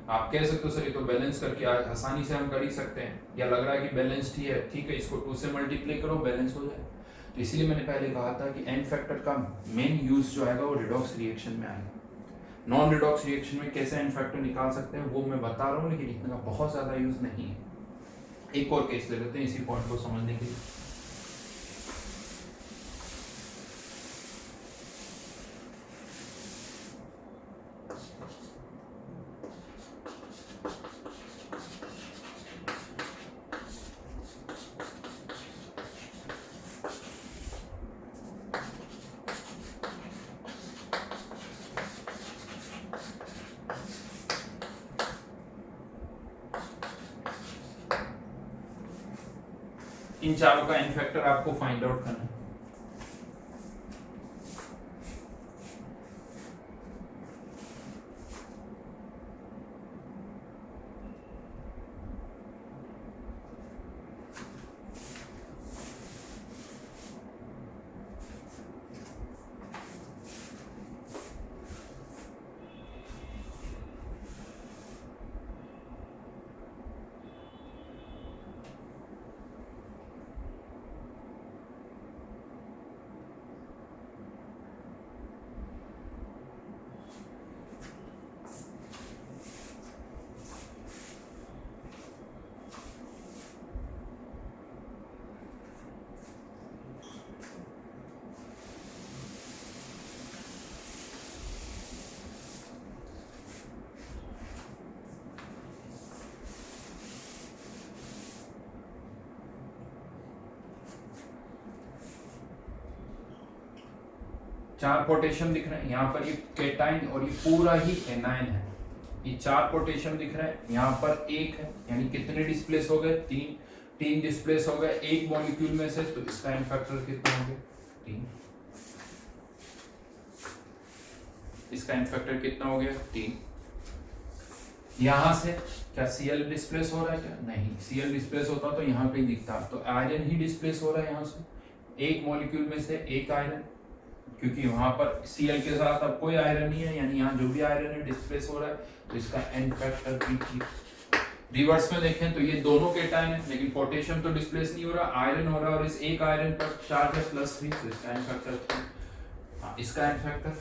आप कह सकते हो सर ये तो बैलेंस करके आसानी से हम कर ही सकते हैं, या लग रहा है कि बैलेंस्ड ही है, ठीक है इसको 2 से मल्टीप्लाई करो बैलेंस हो जाए। तो इसीलिए मैंने पहले कहा था कि n फैक्टर का मेन यूज जो आएगा वो रिडॉक्स रिएक्शन में आएगा। नॉन रिडॉक्स रिएक्शन में कैसे n फैक्टर निकाल सकते हैं वो मैं बता रहा हूँ, लेकिन इतना बहुत ज्यादा यूज नहीं है। एक और केस ले लेते हैं इसी पॉइंट को समझने के लिए। इन चारों का n फैक्टर आपको फाइंड आउट करना है। चार पोटेशियम दिख रहे हैं यहाँ पर, ये केटाइन और ये पूरा ही एनायन है। ये चार पोटेशियम दिख रहा है, यहाँ पर एक है, यानी कितने डिस्प्लेस हो गए, तीन डिस्प्लेस हो गए एक मॉलिक्यूल में से, तो इसका n फैक्टर कितना हो गया 3। इसका n फैक्टर कितना हो गया 3। यहां से क्या Cl डिस्प्लेस हो रहा है क्या, नहीं, Cl डिस्प्लेस होता तो यहाँ पे दिखता, तो आयरन ही डिस्प्लेस हो रहा है यहाँ से, एक मॉलिक्यूल में से एक आयरन, क्योंकि वहां पर Cl के साथ अब कोई आयरन नहीं है, यानी यहाँ जो भी आयरन है डिस्प्लेस हो रहा है, तो इसका n फैक्टर भी। रिवर्स में देखें तो ये दोनों केटाइन है, लेकिन पोटेशियम तो डिस्प्लेस नहीं हो रहा, आयरन हो रहा है, और इस एक आयरन पर चार्ज है +3, तो इसका n फैक्टर। हाँ, इसका n फैक्टर,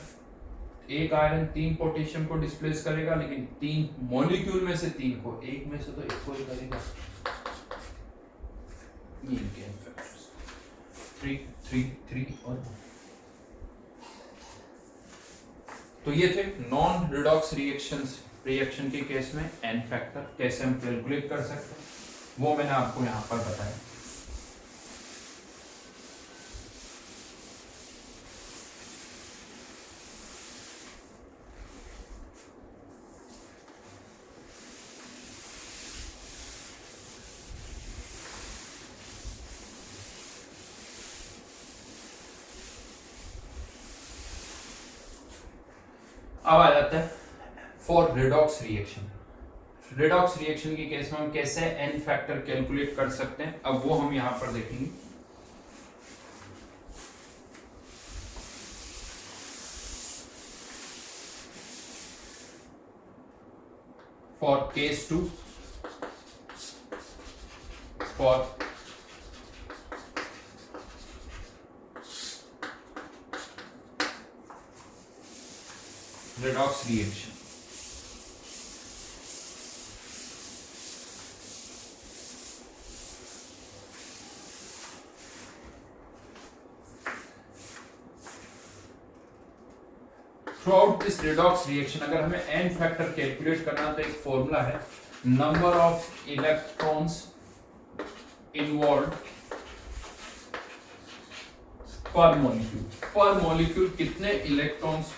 एक आयरन 3 पोटेशियम को डिस्प्लेस करेगा, लेकिन 3 मॉलिक्यूल में से 3 को, एक में से तो एक को ही करेगा। ये इनके n फैक्टर्स 3 3 3 और 1। तो ये थे नॉन रिडॉक्स रिएक्शन के केस में n फैक्टर कैसे हम कैलकुलेट कर सकते हैं, वो मैंने आपको यहाँ पर बताया। अब आ जाता है for redox reaction. Redox reaction के केस में हम कैसे n फैक्टर कैलकुलेट कर सकते हैं, अब वो हम यहां पर देखेंगे। For case 2, for redox reaction, throughout this redox reaction अगर हमें n फैक्टर कैलकुलेट करना तो एक फॉर्मूला है, नंबर ऑफ इलेक्ट्रॉन्स इन्वॉल्व पर मॉलिक्यूल। पर मॉलिक्यूल कितने इलेक्ट्रॉन्स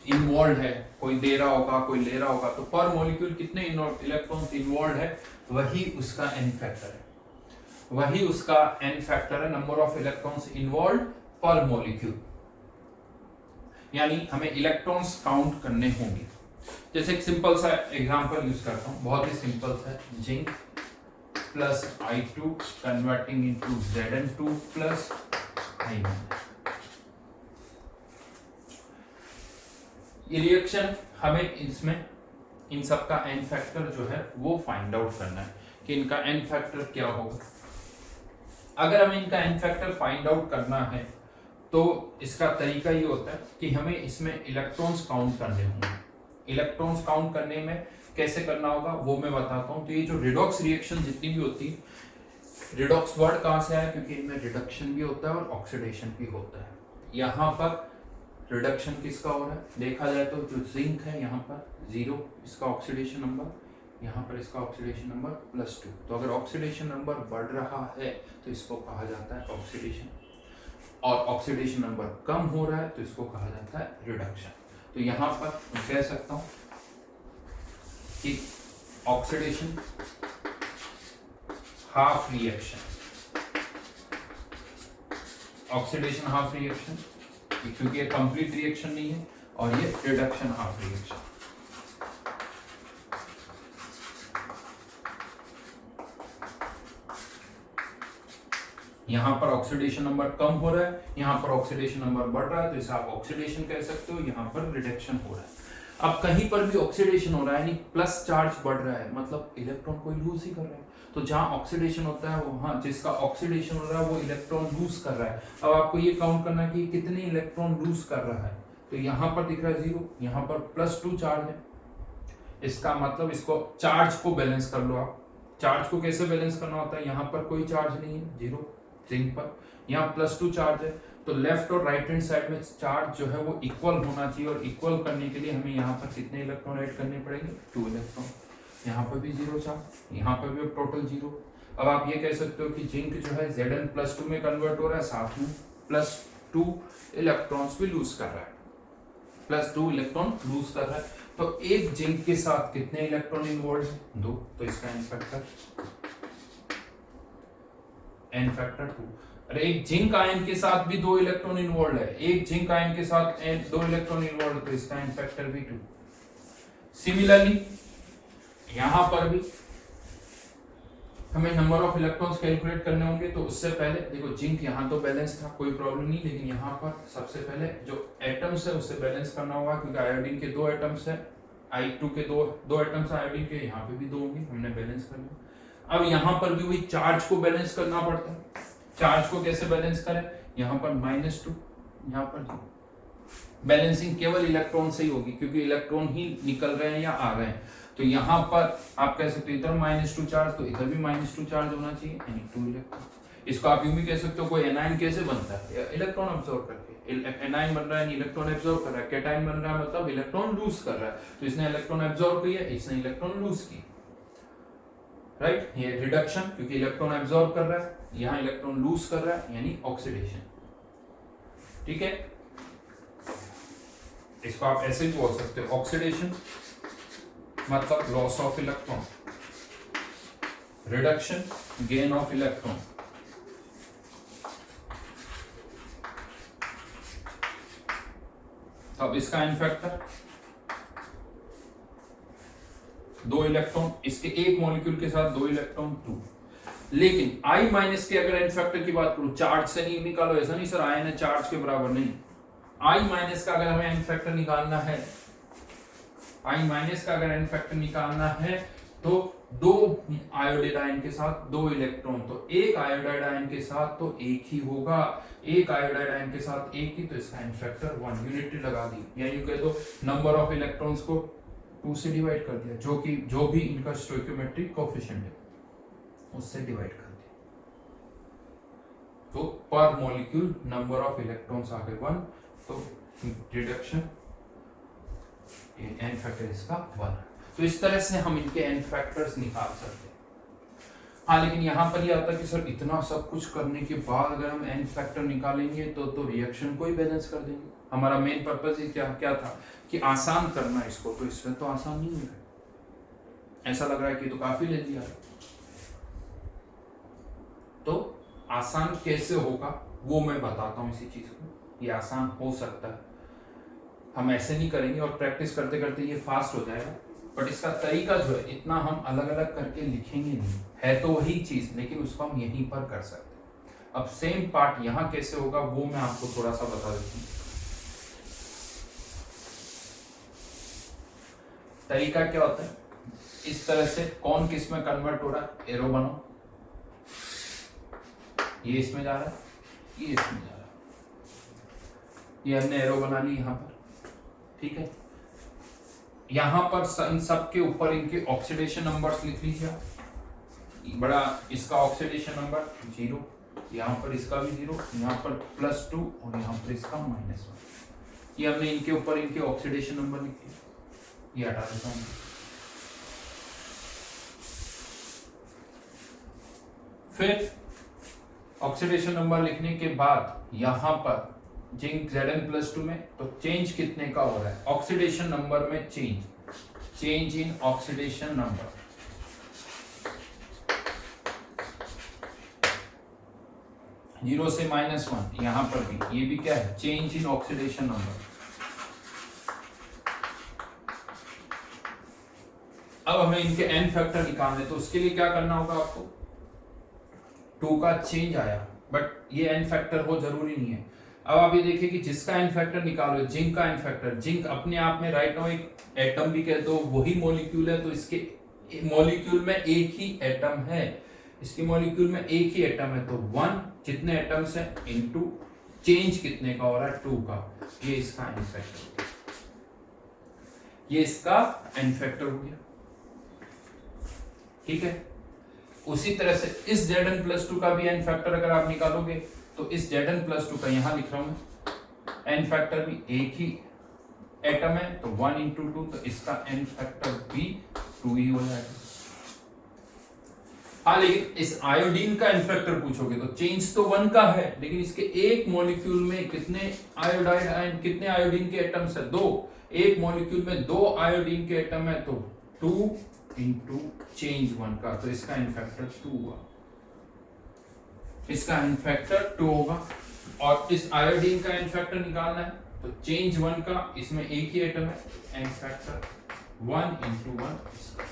इन्वॉल्व है, कोई दे रहा होगा कोई ले रहा होगा, तो पर मॉलिक्यूल कितने इलेक्ट्रॉन्स इन्वॉल्व है, वही उसका n फैक्टर है, वही उसका n फैक्टर है, नंबर ऑफ इलेक्ट्रॉन्स इन्वॉल्व पर मॉलिक्यूल। यानी हमें इलेक्ट्रॉन्स काउंट करने होंगे। जैसे एक सिंपल सा एग्जांपल यूज करता हूं, बहुत ही सिंपल सा, zinc plus I2 converting into Zn2 plus I1। ये रिएक्शन हमें इसमें इन सब का एन फैक्टर जो है वो फाइंड आउट करना है कि इनका एन फैक्टर क्या होगा। अगर हमें इनका एन फैक्टर फाइंड आउट करना है तो इसका तरीका ये होता है कि हमें इसमें इलेक्ट्रॉन्स काउंट करने होंगे। इलेक्ट्रॉन्स काउंट करने में कैसे करना होगा वो मैं बताता हूँ। तो ये जो रिडॉक्स रिएक्शन जितनी भी होती है, रिडॉक्स वर्ड कहाँ से आया, क्योंकि इनमें रिडक्शन भी होता है और ऑक्सीडेशन भी होता है। यहाँ पर रिडक्शन किसका हो रहा है, देखा जाए तो जो जिंक है यहाँ पर 0, इसका ऑक्सीडेशन नंबर, यहाँ पर इसका ऑक्सीडेशन नंबर +2। तो अगर ऑक्सीडेशन नंबर बढ़ रहा है तो इसको कहा जाता है ऑक्सीडेशन, और ऑक्सीडेशन नंबर कम हो रहा है तो इसको कहा जाता है रिडक्शन। तो यहाँ पर मैं कह सकता हूँ कि oxidation half reaction, oxidation half reaction, क्योंकि ये कंप्लीट रिएक्शन नहीं है, और ये रिडक्शन हाफ रिएक्शन। यहां पर ऑक्सीडेशन नंबर कम हो रहा है, यहां पर ऑक्सीडेशन नंबर बढ़ रहा है, तो इसे आप ऑक्सीडेशन कह सकते हो, यहां पर रिडक्शन हो रहा है। अब कहीं पर भी ऑक्सीडेशन हो रहा है यानी प्लस चार्ज बढ़ रहा है, मतलब इलेक्ट्रॉन कोई लूज ही कर रहा है। तो जहां ऑक्सीडेशन होता है वहां जिसका ऑक्सीडेशन हो रहा है वो इलेक्ट्रॉन लूज कर रहा है। अब आपको ये काउंट करना है कि कितने इलेक्ट्रॉन लूज कर रहा है। तो यहाँ पर दिख रहा है 0, यहाँ पर +2 चार्ज है। इसका मतलब इसको चार्ज को बैलेंस कर लो आप। चार्ज को कैसे बैलेंस करना होता है, यहाँ पर कोई चार्ज नहीं है 0 जिंक पर, यहाँ +2 चार्ज है, तो लेफ्ट और राइट हैंड साइड में चार्ज जो है वो इक्वल होना चाहिए, और इक्वल करने के लिए हमें यहाँ पर कितने इलेक्ट्रॉन ऐड करने पड़ेंगे, 2 इलेक्ट्रॉन। यहाँ पर भी 0 चार्ज, यहाँ पर भी टोटल 0। अब आप ये कह सकते हो कि जिंक जो है Zn+2 में कन्वर्ट हो रहा है, साथ में +2 इलेक्ट्रॉन्स भी लूज कर रहा है, +2 इलेक्ट्रॉन लूज कर रहा है। तो एक जिंक के साथ कितने इलेक्ट्रॉन इन्वॉल्व है, 2, तो इसका एन फैक्टर 2। अरे एक जिंक आयन के साथ भी 2 इलेक्ट्रॉन इन्वॉल्व है, एक जिंक आयन के साथ 2 इलेक्ट्रॉन इन्वॉल्व है, तो इसका एन फैक्टर भी 2। सिमिलरली यहां पर भी हमें नंबर ऑफ इलेक्ट्रॉन्स कैलकुलेट करने होंगे। तो उससे पहले देखो जिंक यहाँ तो बैलेंस था, कोई प्रॉब्लम नहीं, लेकिन यहाँ पर सबसे पहले जो एटम्स है उससे बैलेंस करना होगा, क्योंकि आयोडीन के 2 एटम्स है, I2 के दो एटम्स आयोडीन के, यहाँ पे भी 2 होंगे, हमने बैलेंस कर लिया। अब यहाँ पर भी वही चार्ज को बैलेंस करना पड़ता है। चार्ज को कैसे बैलेंस करें, यहाँ पर -2, यहाँ पर 0। बैलेंसिंग केवल इलेक्ट्रॉन से ही होगी, क्योंकि इलेक्ट्रॉन ही निकल रहे हैं या आ रहे हैं। तो यहाँ पर आप कह सकते हो इधर -2 चार्ज, तो इधर भी -2 चार्ज होना चाहिए, यानी 2 इलेक्ट्रॉन। इसको आप यूं भी कह सकते हो, कोई एनायन कैसे बनता है, इलेक्ट्रॉन अब्सॉर्ब करके। एनायन बन रहा है, इलेक्ट्रॉन अब्सॉर्ब कर रहा है। कैटायन बन रहा है, मतलब इलेक्ट्रॉन लूज कर रहा है। तो इसने इलेक्ट्रॉन अब्सॉर्ब किया, इसने इलेक्ट्रॉन लूज की, राइट। ये रिडक्शन, क्योंकि इलेक्ट्रॉन अब्सॉर्ब कर रहा है, यहाँ इलेक्ट्रॉन लूज कर रहा है, यानी ऑक्सीडेशन। ठीक है, इसको आप ऐसे भी बोल सकते हो, ऑक्सीडेशन मतलब loss of electron, reduction gain of electron. अब इसका एन फैक्टर 2 इलेक्ट्रॉन, इसके एक मॉलिक्यूल के साथ 2 इलेक्ट्रॉन 2। लेकिन I- के अगर एन फैक्टर की बात करूं, चार्ज से नहीं निकालो, ऐसा नहीं सर आयन है चार्ज के बराबर, नहीं। I- का अगर हमें एन फैक्टर निकालना है, I- का अगर एन फैक्टर निकालना है तो 2 आयोडाइड आयन के साथ 2 इलेक्ट्रॉन, तो एक आयोडाइड आयन के साथ तो एक ही होगा, एक आयोडाइड आयन के साथ एक ही, तो इसका एन फैक्टर 1 यूनिट लगा दी, या यूं कह दो नंबर ऑफ इलेक्ट्रॉन्स को 2 से डिवाइड कर दिया, जो भी इनका स्टोइकियोमेट्रिक कोएफिशिएंट है उससे डिवाइड कर दिया, तो पर मॉलिक्यूल नंबर ऑफ इलेक्ट्रॉन्स आ गए 1, तो रिडक्शन एन फैक्टर इसका 1। तो इस तरह से हम इनके एन फैक्टर्स निकाल सकते हैं। हाँ, लेकिन यहाँ पर ये आता है कि सर इतना सब कुछ करने के बाद अगर हम एन फैक्टर निकालेंगे तो रिएक्शन को ही बैलेंस कर देंगे। हमारा मेन पर्पस ही क्या था कि आसान करना इसको, तो इसमें तो आसान नहीं है। ऐसा लग रहा है कि तो काफी ले लिया, तो आसान कैसे होगा वो मैं बताता हूँ इसी चीज को, ये आसान हो सकता है। हम ऐसे नहीं करेंगे और प्रैक्टिस करते करते ये फास्ट हो जाएगा, बट इसका तरीका जो है इतना हम अलग अलग करके लिखेंगे नहीं, है तो वही चीज लेकिन उसको हम यहीं पर कर सकते हैं। अब सेम पार्ट यहाँ कैसे होगा वो मैं आपको थोड़ा सा बता देता हूँ। तरीका क्या होता है, इस तरह से कौन किस में कन्वर्ट हो रहा है, एरो बनाओ, ये इसमें जा रहा है, ये इसमें जा रहा है, ये हमने एरो बना ली यहाँ पर, ठीक है। यहाँ पर इन सब के ऊपर इनके ऑक्सीडेशन नंबर्स लिख लीजिए, बड़ा इसका ऑक्सीडेशन नंबर 0, यहाँ पर इसका भी 0, यहाँ पर +2 और यहाँ पर इसका -1, ये हमने इनके ऊपर इनके ऑक्सीडेशन नंबर लिखे, ये हटा देता हूँ। फिर ऑक्सीडेशन नंबर लिखने के बाद यहाँ पर जिंक Zn+2 में तो चेंज कितने का हो रहा है, ऑक्सीडेशन नंबर में change in oxidation number, zero से -1, यहाँ पर भी ये भी क्या है, चेंज इन ऑक्सीडेशन नंबर। अब हमें इनके एन फैक्टर निकालने, तो उसके लिए क्या करना होगा आपको, 2 का चेंज आया बट ये एन फैक्टर हो जरूरी नहीं है। अब आप ये देखिए कि जिसका एन फैक्टर निकालो, जिंक का एन फैक्टर, जिंक अपने आप में राइट नाउ एक एटम भी कह दो, वही मॉलिक्यूल है, तो इसके मॉलिक्यूल में एक ही एटम है, इसके मॉलिक्यूल में एक ही एटम है, तो 1 जितने एटम्स है इनटू चेंज कितने का हो रहा है, 2 का, ये इसका एन फैक्टर, ये इसका एन फैक्टर हो गया, ठीक है। उसी तरह से इस Zn+2 का भी एन फैक्टर अगर आप निकालोगे तो इस Zn+2 का यहां लिख रहा हूं मैं, एन फैक्टर भी एक ही एटम है तो 1 × 2, तो इसका एन फैक्टर भी 2 ही हो जाएगा। हाँ, लेकिन इस आयोडीन का एन फैक्टर पूछोगे तो चेंज तो 1 का है, लेकिन इसके एक मॉलिक्यूल में कितने आयोडाइड, कितने आयोडीन के एटम्स है, 2, एक मॉलिक्यूल में 2 आयोडीन के एटम है, तो 2 × चेंज 1 का, तो इसका एन फैक्टर 2 हुआ, इसका एन फैक्टर 2 होगा। और इस आयोडीन का एन फैक्टर निकालना है तो चेंज 1 का, इसमें एक ही एटम है, एन फैक्टर 1 × 1 इसका।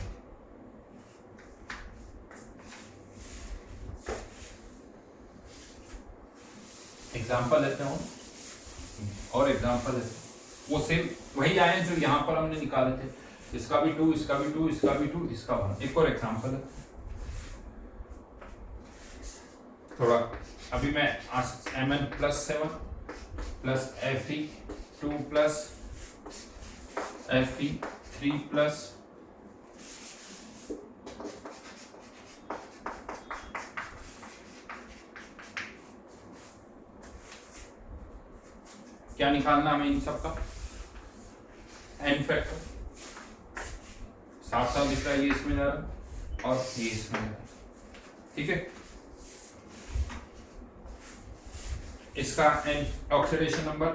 एग्जाम्पल लेते हैं और एग्जाम्पल लेते हैं, वो सेम वही आए जो यहां पर हमने निकाले थे, इसका भी 2, इसका भी 2, इसका भी 2, इसका 1। एक और एग्जाम्पल है, थोड़ा अभी मैं Mn+7 plus Fe2 plus Fe3 plus क्या निकालना हमें इन सबका एन फैक्टर, साथ साथ दिख रहा है, ये इसमें जा रहा है और ये इसमें जा रहा है, ठीक है। इसका एन ऑक्सीडेशन नंबर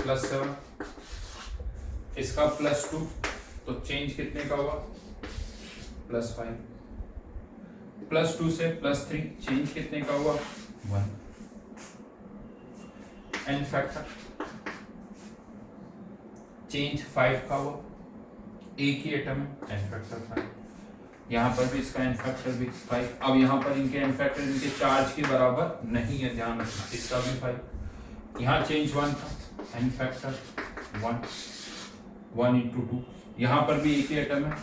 +7, इसका +2, तो चेंज कितने का हुआ, +5, +2 से +3 चेंज कितने का हुआ, 1, एन फैक्टर चेंज 5 का हुआ, एक ही एटम है, एन फैक्टर 5, यहाँ पर भी इसका एन फैक्टर भी 5। अब यहाँ पर इनके एन फैक्टर इनके चार्ज के बराबर नहीं है, ध्यान रखना, इसका भी 5, यहाँ चेंज 1 था, एन फैक्टर 1, 1 × 2, यहाँ पर भी एक ही एटम है,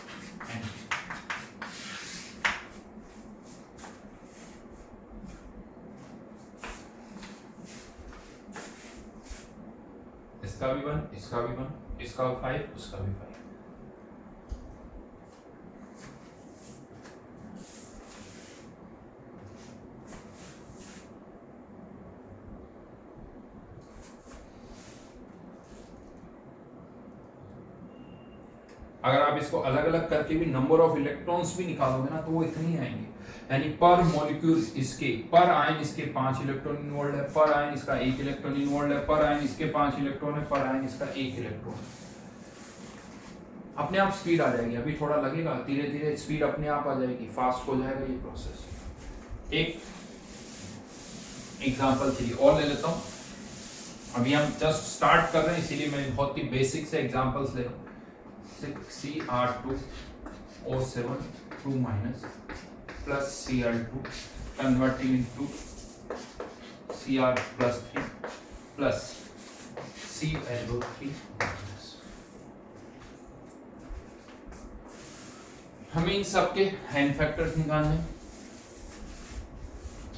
इसका भी 1, इसका भी 1, इसका 5, उसका भी 5। अगर आप इसको अलग अलग करके भी नंबर ऑफ इलेक्ट्रॉन्स भी निकालोगे ना तो वो इतने ही आएंगे, यानी पर मॉलिक्यूल इसके, पर आयन इसके 5 इलेक्ट्रॉन इन्वॉल्व है, पर आयन इसका 1 इलेक्ट्रॉन इन्वॉल्व है, पर आयन इसके 5 इलेक्ट्रॉन है, पर आयन इसका 1 इलेक्ट्रॉन। अपने आप स्पीड आ जाएगी, अभी थोड़ा लगेगा, धीरे धीरे स्पीड अपने आप आ जाएगी, फास्ट हो जाएगा ये प्रोसेस। एक एग्जांपल चलिए और ले लेता हूं, अभी हम जस्ट स्टार्ट कर रहे हैं, इसीलिए मैं बहुत ही बेसिक से एग्जांपल्स ले रहा हूँ। 6Cr2O7 2 minus plus Cl2 converting into Cr plus 3 plus Cl3 minus. हमें इन सबके हैंड फैक्टर्स निकालने हैं।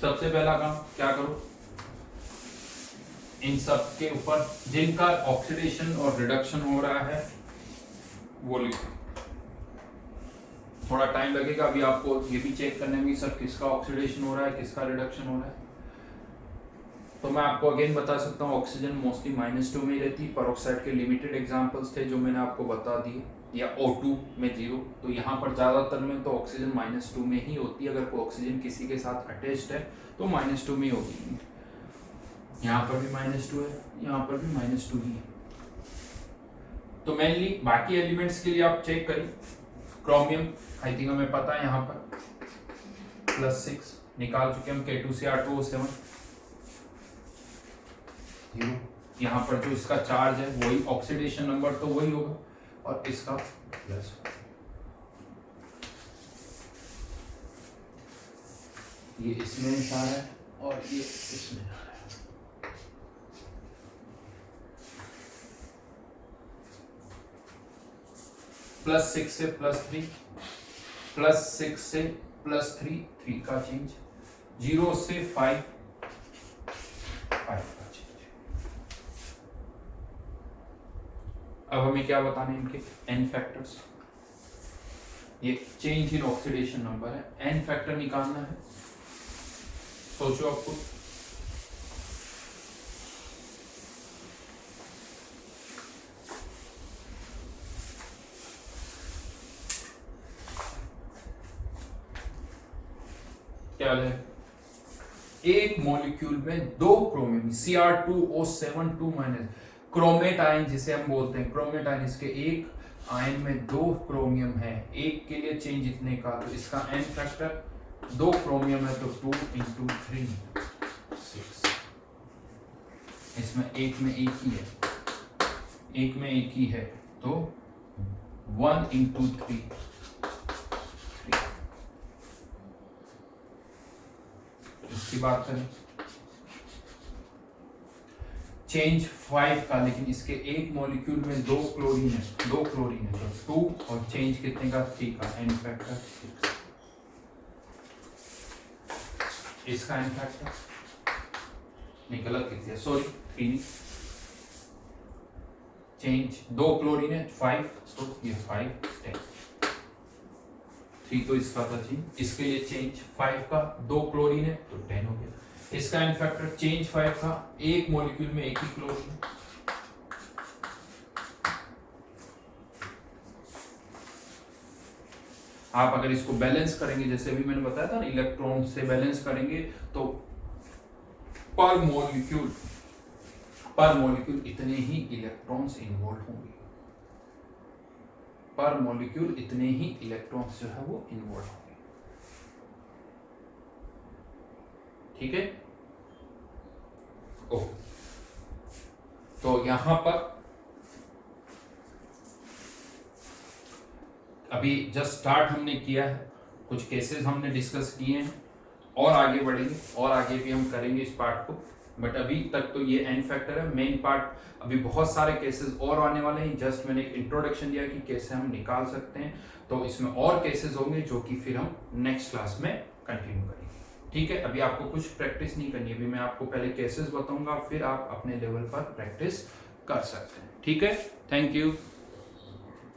सबसे पहला काम क्या करो, इन सब के ऊपर जिनका ऑक्सीडेशन और रिडक्शन हो रहा है वो लिखो। थोड़ा टाइम लगेगा अभी आपको ये भी चेक करने में सर किसका ऑक्सीडेशन हो रहा है किसका रिडक्शन हो रहा है। तो मैं आपको अगेन बता सकता हूँ ऑक्सीजन मोस्टली -2 में रहती है। पेरोक्साइड के लिमिटेड एग्जांपल्स थे जो मैंने आपको बता दिए, या O2 में 0। तो यहाँ पर ज्यादातर में तो ऑक्सीजन -2 में ही होती है। अगर कोई ऑक्सीजन किसी के साथ अटैच्ड है तो -2 में ही होगी। यहाँ पर भी -2 है, यहाँ पर भी -2 ही है। तो मेनली बाकी एलिमेंट्स के लिए आप चेक करिए। क्रोमियम आई थिंक हमें पता है, यहाँ पर +6 निकाल चुके हम। K2Cr2O7 0। यहाँ पर जो इसका चार्ज है वही ऑक्सीडेशन नंबर तो वही होगा और इसका प्लस। ये इसमें इशारा है और ये इसमें आ रहा है। +6 से +3, +6 से +3, 3 का चेंज, 0 से 5, 5 का चेंज। अब हमें क्या बताने इनके एन फैक्टर्स। ये चेंज इन ऑक्सीडेशन नंबर है, एन फैक्टर निकालना है। सोचो आपको क्या है, एक मॉलिक्यूल में 2 chromium Cr2O7 2 minus chromate ion जिसे हम बोलते हैं, क्रोमेट आयन, इसके एक आयन में 2 क्रोमियम है। एक के लिए चेंज इतने का, तो इसका एन फैक्टर 2 क्रोमियम है तो 2 × 3 6। इसमें एक में एक ही है, एक में एक ही है तो 1 × 3 3। इसकी बात करें चेंज 5 का, लेकिन इसके एक मॉलिक्यूल में 2 क्लोरीन है, 2 क्लोरीन है तो 2 और चेंज कितने का 3 का, एन फैक्टर 6। इसका एन फैक्टर नहीं, गलत लिख दिया, सॉरी 3। चेंज 2 क्लोरीन है 5 तो ये 5 10। 3 तो इसका था चेंज, इसके लिए चेंज 5 का, 2 क्लोरीन है तो 10 हो गया। इसका एन फैक्टर चेंज 5 का, एक मॉलिक्यूल में एक ही क्लोरीन। आप अगर इसको बैलेंस करेंगे, जैसे भी मैंने बताया था ना, इलेक्ट्रॉन से बैलेंस करेंगे तो पर मॉलिक्यूल इतने ही इलेक्ट्रॉन्स इन्वॉल्व होंगे, पर मॉलिक्यूल इतने ही इलेक्ट्रॉन्स जो है वो इन्वॉल्व होंगे। ठीक है। ओ तो यहां पर अभी जस्ट स्टार्ट हमने किया है, कुछ केसेस हमने डिस्कस किए हैं और आगे बढ़ेंगे और आगे भी हम करेंगे इस पार्ट को। बट अभी तक तो ये एन फैक्टर है मेन पार्ट। अभी बहुत सारे केसेस और आने वाले हैं, जस्ट मैंने एक इंट्रोडक्शन दिया कि कैसे हम निकाल सकते हैं। तो इसमें और केसेस होंगे जो कि फिर हम नेक्स्ट क्लास में कंटिन्यू करेंगे। ठीक है, अभी आपको कुछ प्रैक्टिस नहीं करनी है, अभी मैं आपको पहले केसेस बताऊंगा, फिर आप अपने लेवल पर प्रैक्टिस कर सकते हैं। ठीक है, थैंक यू।